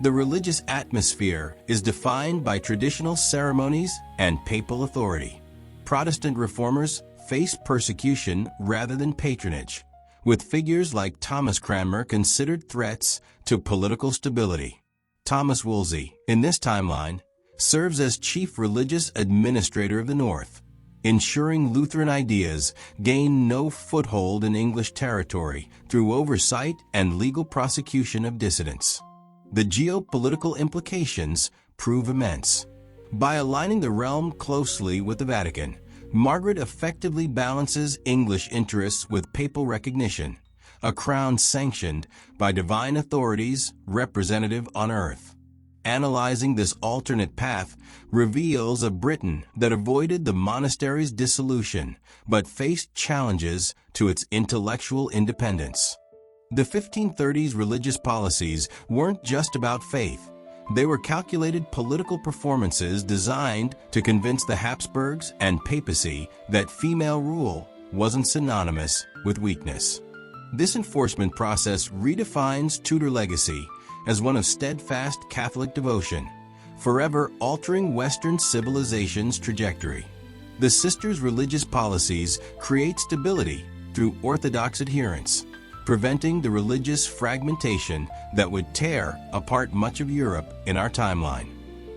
The religious atmosphere is defined by traditional ceremonies and papal authority. Protestant reformers faced persecution rather than patronage, with figures like Thomas Cranmer considered threats to political stability. Thomas Wolsey, in this timeline, serves as chief religious administrator of the North, ensuring Lutheran ideas gain no foothold in English territory through oversight and legal prosecution of dissidents. The geopolitical implications prove immense. By aligning the realm closely with the Vatican, Margaret effectively balances English interests with papal recognition, a crown sanctioned by divine authorities representative on earth. Analyzing this alternate path reveals a Britain that avoided the monastery's dissolution but faced challenges to its intellectual independence. The 1530s religious policies weren't just about faith. They were calculated political performances designed to convince the Habsburgs and papacy that female rule wasn't synonymous with weakness. This enforcement process redefines Tudor legacy as one of steadfast Catholic devotion, forever altering Western civilization's trajectory. The sisters' religious policies create stability through orthodox adherence, preventing the religious fragmentation that would tear apart much of Europe in our timeline.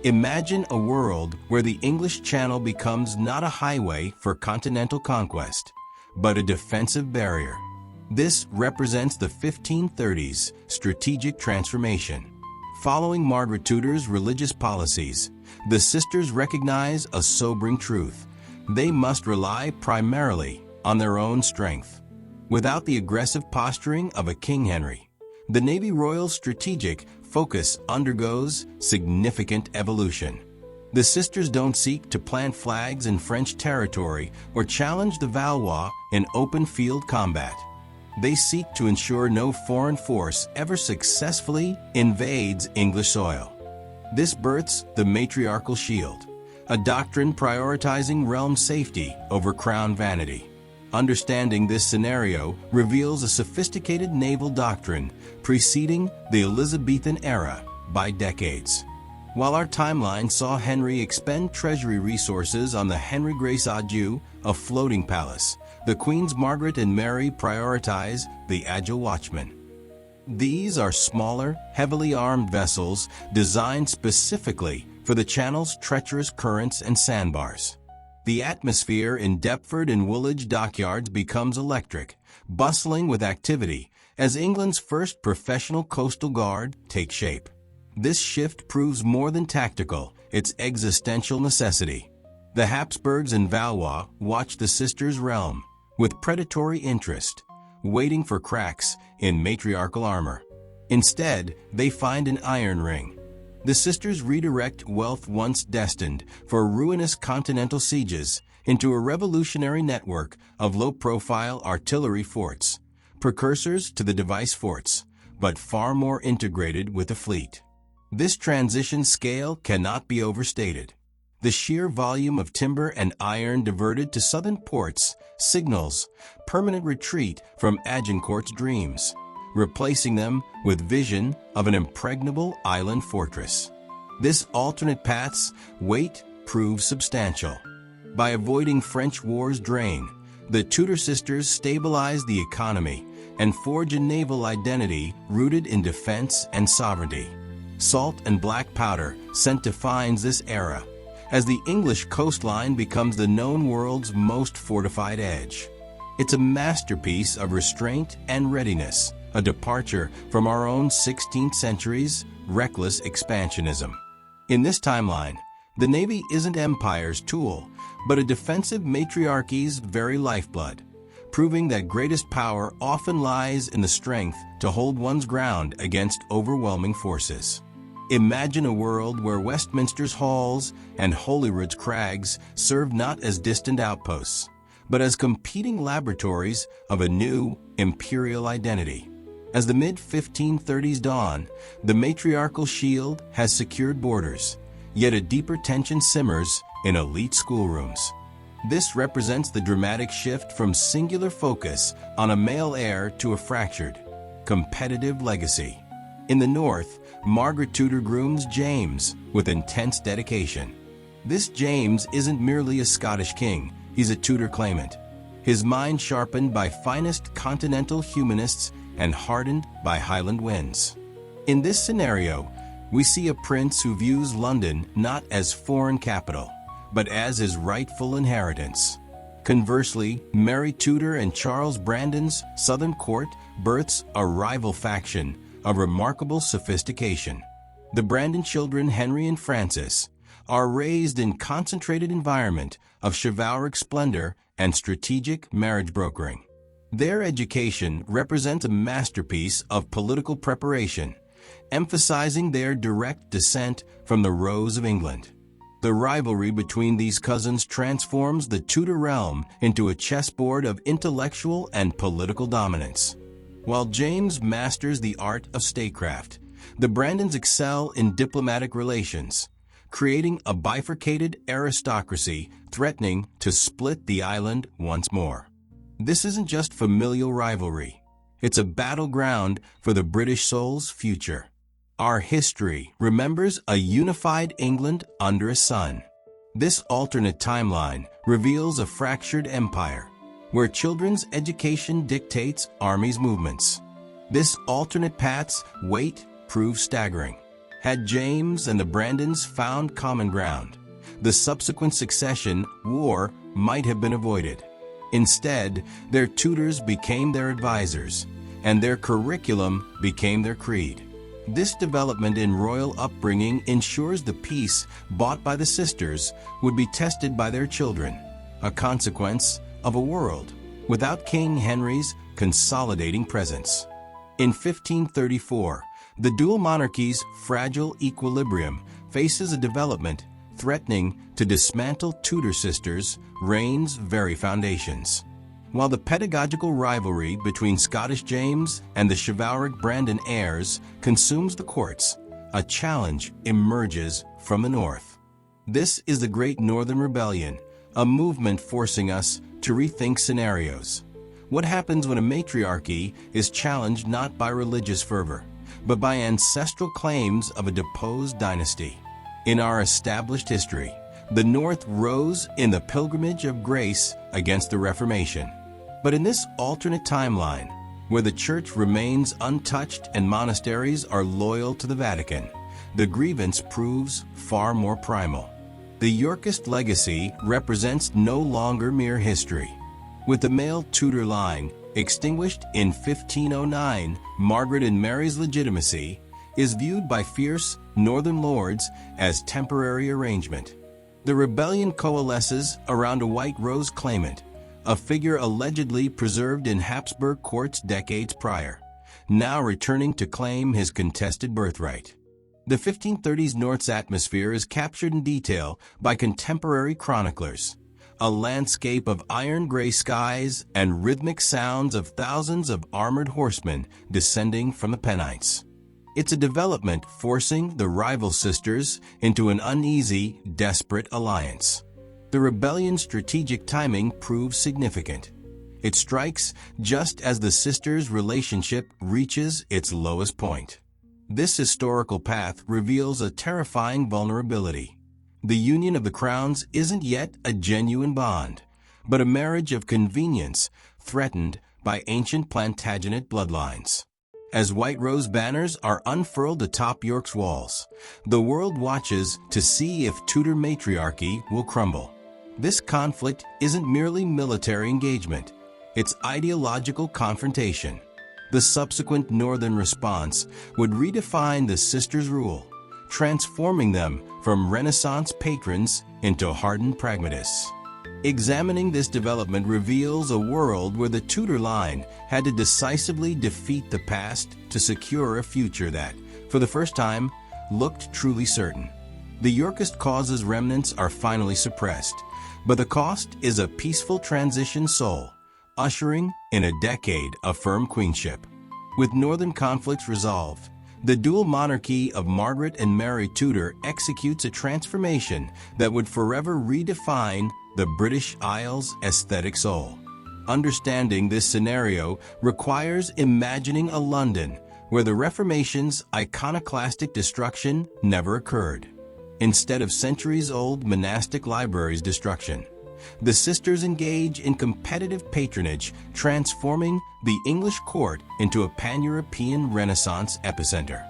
Imagine a world where the English Channel becomes not a highway for continental conquest, but a defensive barrier. This represents the 1530s strategic transformation. Following Margaret Tudor's religious policies, the sisters recognize a sobering truth. They must rely primarily on their own strength. Without the aggressive posturing of a King Henry, the Navy Royal's strategic focus undergoes significant evolution. The sisters don't seek to plant flags in French territory or challenge the Valois in open field combat. They seek to ensure no foreign force ever successfully invades English soil. This births the matriarchal shield, a doctrine prioritizing realm safety over crown vanity. Understanding this scenario reveals a sophisticated naval doctrine preceding the Elizabethan era by decades. While our timeline saw Henry expend treasury resources on the Henry Grace Adieu, a floating palace, the Queens Margaret and Mary prioritize the Agile Watchman. These are smaller, heavily armed vessels designed specifically for the Channel's treacherous currents and sandbars. The atmosphere in Deptford and Woolwich dockyards becomes electric, bustling with activity as England's first professional coastal guard takes shape. This shift proves more than tactical, it's existential necessity. The Habsburgs and Valois watch the sisters' realm with predatory interest, waiting for cracks in matriarchal armor. Instead, they find an iron ring. The sisters redirect wealth once destined for ruinous continental sieges into a revolutionary network of low-profile artillery forts, precursors to the device forts, but far more integrated with the fleet. This transition scale cannot be overstated. The sheer volume of timber and iron diverted to southern ports signals permanent retreat from Agincourt's dreams, replacing them with vision of an impregnable island fortress. This alternate path's weight proves substantial. By avoiding French war's drain, the Tudor sisters stabilize the economy and forge a naval identity rooted in defense and sovereignty. Salt and black powder sent defines this era, as the English coastline becomes the known world's most fortified edge. It's a masterpiece of restraint and readiness, a departure from our own 16th century's reckless expansionism. In this timeline, the Navy isn't empire's tool, but a defensive matriarchy's very lifeblood, proving that greatest power often lies in the strength to hold one's ground against overwhelming forces. Imagine a world where Westminster's halls and Holyrood's crags serve not as distant outposts, but as competing laboratories of a new imperial identity. As the mid-1530s dawn, the matriarchal shield has secured borders, yet a deeper tension simmers in elite schoolrooms. This represents the dramatic shift from singular focus on a male heir to a fractured, competitive legacy. In the north, Margaret Tudor grooms James with intense dedication. This James isn't merely a Scottish king, he's a Tudor claimant. his mind sharpened by finest continental humanists and hardened by Highland winds. In this scenario, we see a prince who views London not as foreign capital, but as his rightful inheritance. Conversely, Mary Tudor and Charles Brandon's Southern Court births a rival faction of remarkable sophistication. The Brandon children, Henry and Francis, are raised in concentrated environment of chivalric splendor and strategic marriage brokering. Their education represents a masterpiece of political preparation, emphasizing their direct descent from the Rose of England. The rivalry between these cousins transforms the Tudor realm into a chessboard of intellectual and political dominance. While James masters the art of statecraft, the Brandons excel in diplomatic relations, creating a bifurcated aristocracy threatening to split the island once more. This isn't just familial rivalry. It's a battleground for the British soul's future. Our history remembers a unified England under a sun. This alternate timeline reveals a fractured empire, where children's education dictates armies' movements. This alternate path's weight proves staggering. Had James and the Brandons found common ground, the subsequent succession war might have been avoided. Instead, their tutors became their advisors, and their curriculum became their creed. This development in royal upbringing ensures the peace bought by the sisters would be tested by their children, a consequence of a world without King Henry's consolidating presence. In 1534, the dual monarchy's fragile equilibrium faces a development threatening to dismantle Tudor sisters' reign's very foundations. While the pedagogical rivalry between Scottish James and the chivalric Brandon heirs consumes the courts, a challenge emerges from the north. This is the Great Northern Rebellion, a movement forcing us to rethink scenarios. What happens when a matriarchy is challenged not by religious fervor, but by ancestral claims of a deposed dynasty? In our established history, the North rose in the pilgrimage of grace against the Reformation. But in this alternate timeline, where the Church remains untouched and monasteries are loyal to the Vatican, the grievance proves far more primal. The Yorkist legacy represents no longer mere history. With the male Tudor line extinguished in 1509, Margaret and Mary's legitimacy is viewed by fierce northern lords as temporary arrangement. The rebellion coalesces around a White Rose claimant, a figure allegedly preserved in Habsburg courts decades prior, now returning to claim his contested birthright. The 1530s North's atmosphere is captured in detail by contemporary chroniclers, a landscape of iron-gray skies and rhythmic sounds of thousands of armored horsemen descending from the Pennines. It's a development forcing the rival sisters into an uneasy, desperate alliance. The rebellion's strategic timing proves significant. It strikes just as the sisters' relationship reaches its lowest point. This historical path reveals a terrifying vulnerability. The union of the crowns isn't yet a genuine bond, but a marriage of convenience threatened by ancient Plantagenet bloodlines. As White Rose banners are unfurled atop York's walls, the world watches to see if Tudor matriarchy will crumble. This conflict isn't merely military engagement, it's ideological confrontation. The subsequent northern response would redefine the sisters' rule, transforming them from Renaissance patrons into hardened pragmatists. Examining this development reveals a world where the Tudor line had to decisively defeat the past to secure a future that, for the first time, looked truly certain. The Yorkist cause's remnants are finally suppressed, but the cost is a peaceful transition soul, ushering in a decade of firm queenship. With northern conflicts resolved, the dual monarchy of Margaret and Mary Tudor executes a transformation that would forever redefine the British Isles' aesthetic soul. Understanding this scenario requires imagining a London where the Reformation's iconoclastic destruction never occurred. Instead of centuries-old monastic libraries' destruction, The sisters engage in competitive patronage, transforming the English court into a pan-European Renaissance epicenter.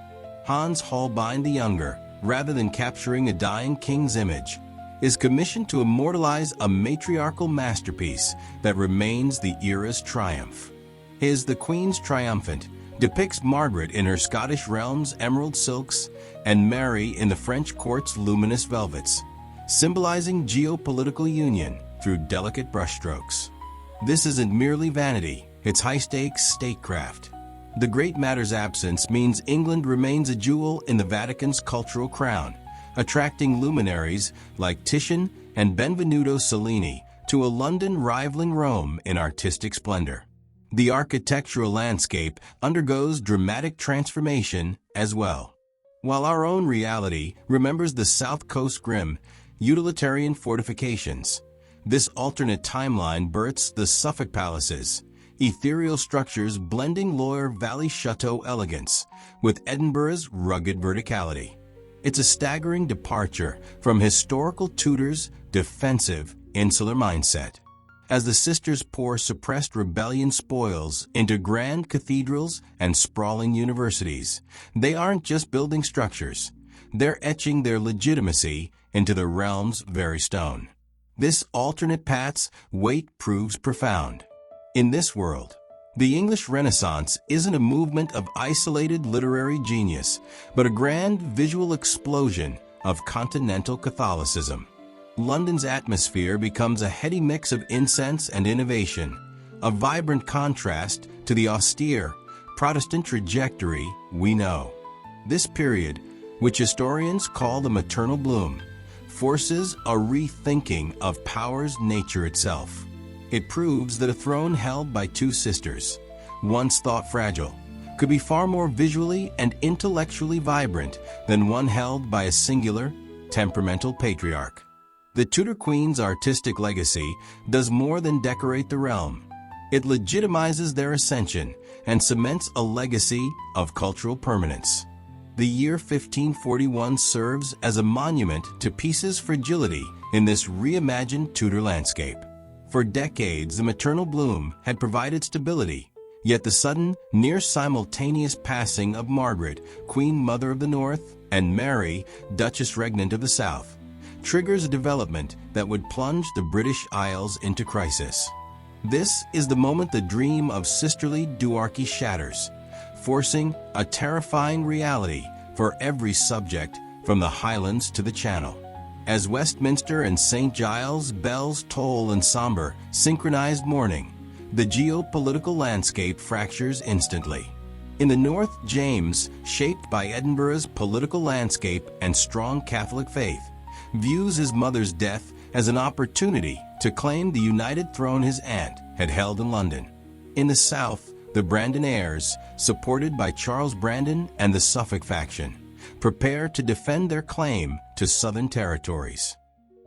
Hans Holbein the Younger, rather than capturing a dying king's image, is commissioned to immortalize a matriarchal masterpiece that remains the era's triumph. His The Queen's Triumphant depicts Margaret in her Scottish realm's emerald silks and Mary in the French court's luminous velvets, symbolizing geopolitical union through delicate brushstrokes. This isn't merely vanity, it's high-stakes statecraft. The great matter's absence means England remains a jewel in the Vatican's cultural crown, attracting luminaries like Titian and Benvenuto Cellini to a London rivaling Rome in artistic splendor. The architectural landscape undergoes dramatic transformation as well. While our own reality remembers the South Coast grim, utilitarian fortifications, this alternate timeline births the Suffolk palaces, ethereal structures blending Loire Valley chateau elegance with Edinburgh's rugged verticality. It's a staggering departure from historical Tudor's defensive, insular mindset. As the sisters pour suppressed rebellion spoils into grand cathedrals and sprawling universities, they aren't just building structures, they're etching their legitimacy into the realm's very stone. This alternate path's weight proves profound. In this world, the English Renaissance isn't a movement of isolated literary genius, but a grand visual explosion of continental Catholicism. London's atmosphere becomes a heady mix of incense and innovation, a vibrant contrast to the austere Protestant trajectory we know. This period, which historians call the maternal bloom, forces a rethinking of power's nature itself. It proves that a throne held by two sisters, once thought fragile, could be far more visually and intellectually vibrant than one held by a singular, temperamental patriarch. The Tudor Queen's artistic legacy does more than decorate the realm. It legitimizes their ascension and cements a legacy of cultural permanence. The year 1541 serves as a monument to peace's fragility in this reimagined Tudor landscape. For decades, the maternal bloom had provided stability, yet the sudden, near-simultaneous passing of Margaret, Queen Mother of the North, and Mary, Duchess Regnant of the South, triggers a development that would plunge the British Isles into crisis. This is the moment the dream of sisterly duarchy shatters, forcing a terrifying reality for every subject from the Highlands to the Channel. As Westminster and St. Giles bells toll in somber, synchronized mourning, the geopolitical landscape fractures instantly. In the north, James, shaped by Edinburgh's political landscape and strong Catholic faith, views his mother's death as an opportunity to claim the united throne his aunt had held in London. In the south, the Brandon heirs, supported by Charles Brandon and the Suffolk faction, prepare to defend their claim to southern territories.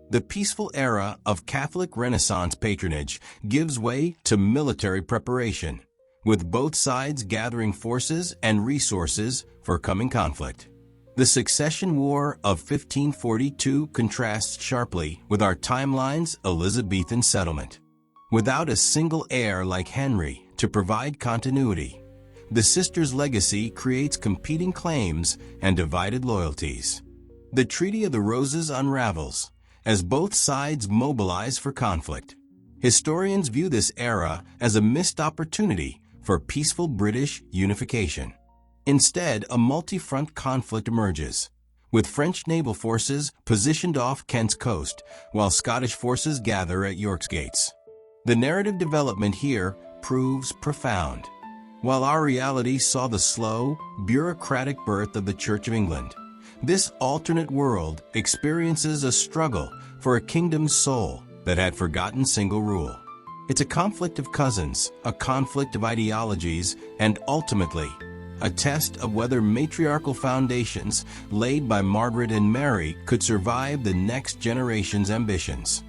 The peaceful era of Catholic Renaissance patronage gives way to military preparation, with both sides gathering forces and resources for coming conflict. The Succession War of 1542 contrasts sharply with our timeline's Elizabethan settlement. Without a single heir like Henry to provide continuity, the sisters' legacy creates competing claims and divided loyalties. The Treaty of the Roses unravels as both sides mobilize for conflict. Historians view this era as a missed opportunity for peaceful British unification. Instead, a multi-front conflict emerges, with French naval forces positioned off Kent's coast, while Scottish forces gather at York's gates. The narrative development here proves profound. While our reality saw the slow, bureaucratic birth of the Church of England, this alternate world experiences a struggle for a kingdom's soul that had forgotten single rule. It's a conflict of cousins, a conflict of ideologies, and ultimately, a test of whether matriarchal foundations laid by Margaret and Mary could survive the next generation's ambitions.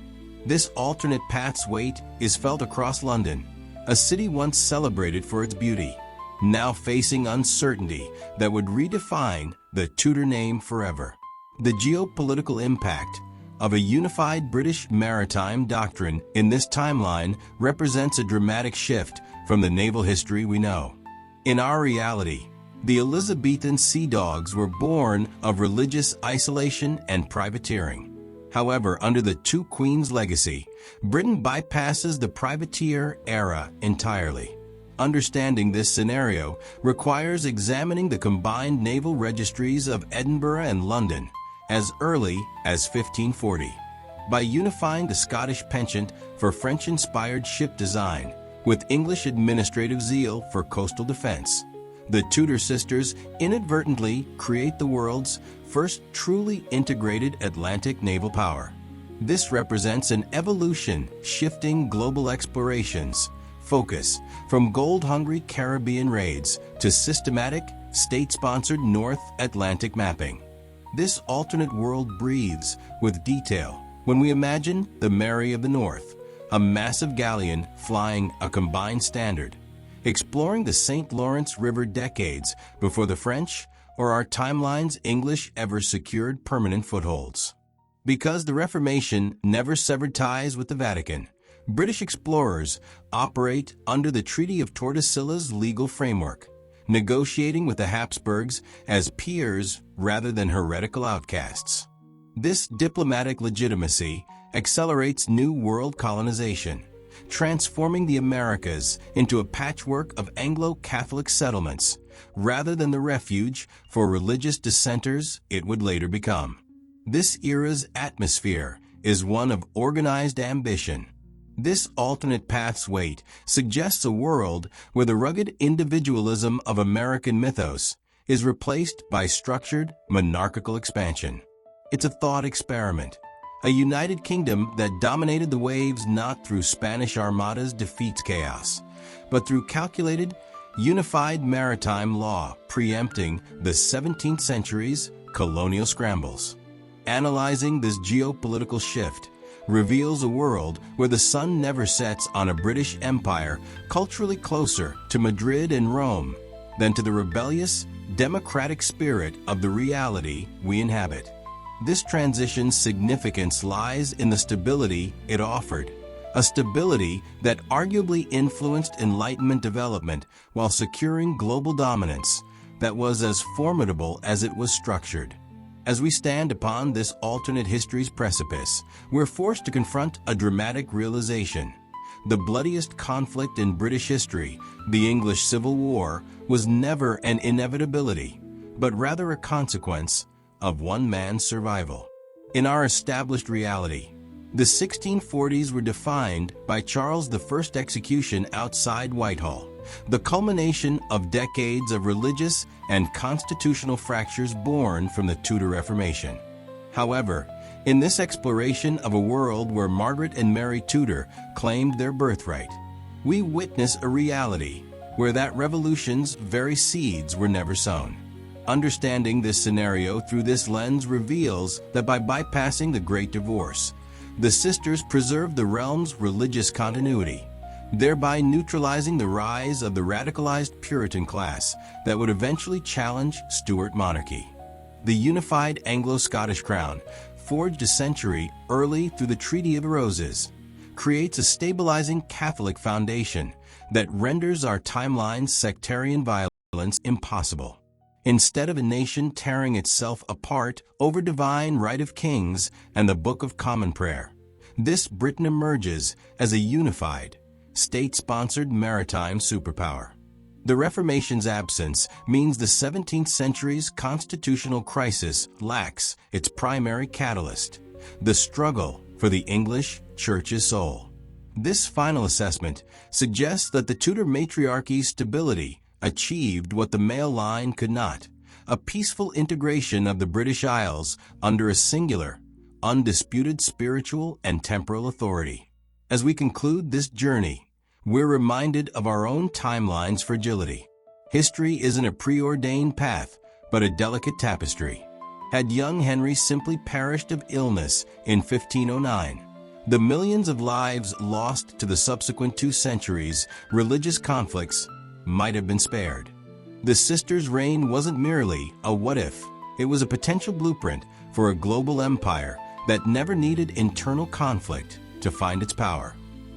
This alternate path's weight is felt across London, a city once celebrated for its beauty, now facing uncertainty that would redefine the Tudor name forever. The geopolitical impact, of a unified British maritime doctrine in this timeline represents a dramatic shift from the naval history we know. In our reality, the Elizabethan sea dogs were born of religious isolation and privateering. However, under the Two Queens legacy, Britain bypasses the privateer era entirely. Understanding this scenario requires examining the combined naval registries of Edinburgh and London as early as 1540. By unifying the Scottish penchant for French-inspired ship design with English administrative zeal for coastal defense, the Tudor sisters inadvertently create the world's first truly integrated Atlantic naval power. This represents an evolution shifting global explorations focus from gold-hungry Caribbean raids to systematic, state-sponsored North Atlantic mapping. This alternate world breathes with detail when we imagine the Mary of the North, a massive galleon flying a combined standard, exploring the St. Lawrence River decades before the French or our timeline's English ever secured permanent footholds. Because the Reformation never severed ties with the Vatican, British explorers operate under the Treaty of Tordesillas legal framework, negotiating with the Habsburgs as peers rather than heretical outcasts. This diplomatic legitimacy accelerates New World colonization, transforming the Americas into a patchwork of Anglo-Catholic settlements rather than the refuge for religious dissenters it would later become. This era's atmosphere is one of organized ambition. This alternate path's weight suggests a world where the rugged individualism of American mythos is replaced by structured monarchical expansion. It's a thought experiment, a united kingdom that dominated the waves not through Spanish armadas defeats chaos, but through calculated, unified maritime law preempting the 17th century's colonial scrambles. Analyzing this geopolitical shift reveals a world where the sun never sets on a British Empire culturally closer to Madrid and Rome than to the rebellious, democratic spirit of the reality we inhabit. This transition's significance lies in the stability it offered, a stability that arguably influenced Enlightenment development while securing global dominance that was as formidable as it was structured. As we stand upon this alternate history's precipice, we're forced to confront a dramatic realization. The bloodiest conflict in British history, the English Civil War, was never an inevitability, but rather a consequence of one man's survival. In our established reality, the 1640s were defined by Charles I's execution outside Whitehall, the culmination of decades of religious and constitutional fractures born from the Tudor Reformation. However, in this exploration of a world where Margaret and Mary Tudor claimed their birthright, we witness a reality where that revolution's very seeds were never sown. Understanding this scenario through this lens reveals that by bypassing the Great Divorce, the sisters preserved the realm's religious continuity, thereby neutralizing the rise of the radicalized Puritan class that would eventually challenge Stuart monarchy. The unified Anglo-Scottish crown, forged a century early through the Treaty of Roses, creates a stabilizing Catholic foundation that renders our timeline's sectarian violence impossible. Instead of a nation tearing itself apart over divine right of kings and the Book of Common Prayer, this Britain emerges as a unified, state-sponsored maritime superpower. The Reformation's absence means the 17th century's constitutional crisis lacks its primary catalyst, the struggle for the English Church's soul. This final assessment suggests that the Tudor matriarchy's stability achieved what the male line could not, a peaceful integration of the British Isles under a singular, undisputed spiritual and temporal authority. As we conclude this journey, we're reminded of our own timeline's fragility. History isn't a preordained path, but a delicate tapestry. Had young Henry simply perished of illness in 1509, the millions of lives lost to the subsequent 2 centuries' religious conflicts might have been spared. The sisters' reign wasn't merely a what-if, it was a potential blueprint for a global empire that never needed internal conflict to find its power.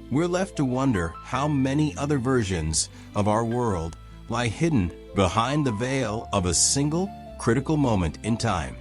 We're left to wonder how many other versions of our world lie hidden behind the veil of a single critical moment in time.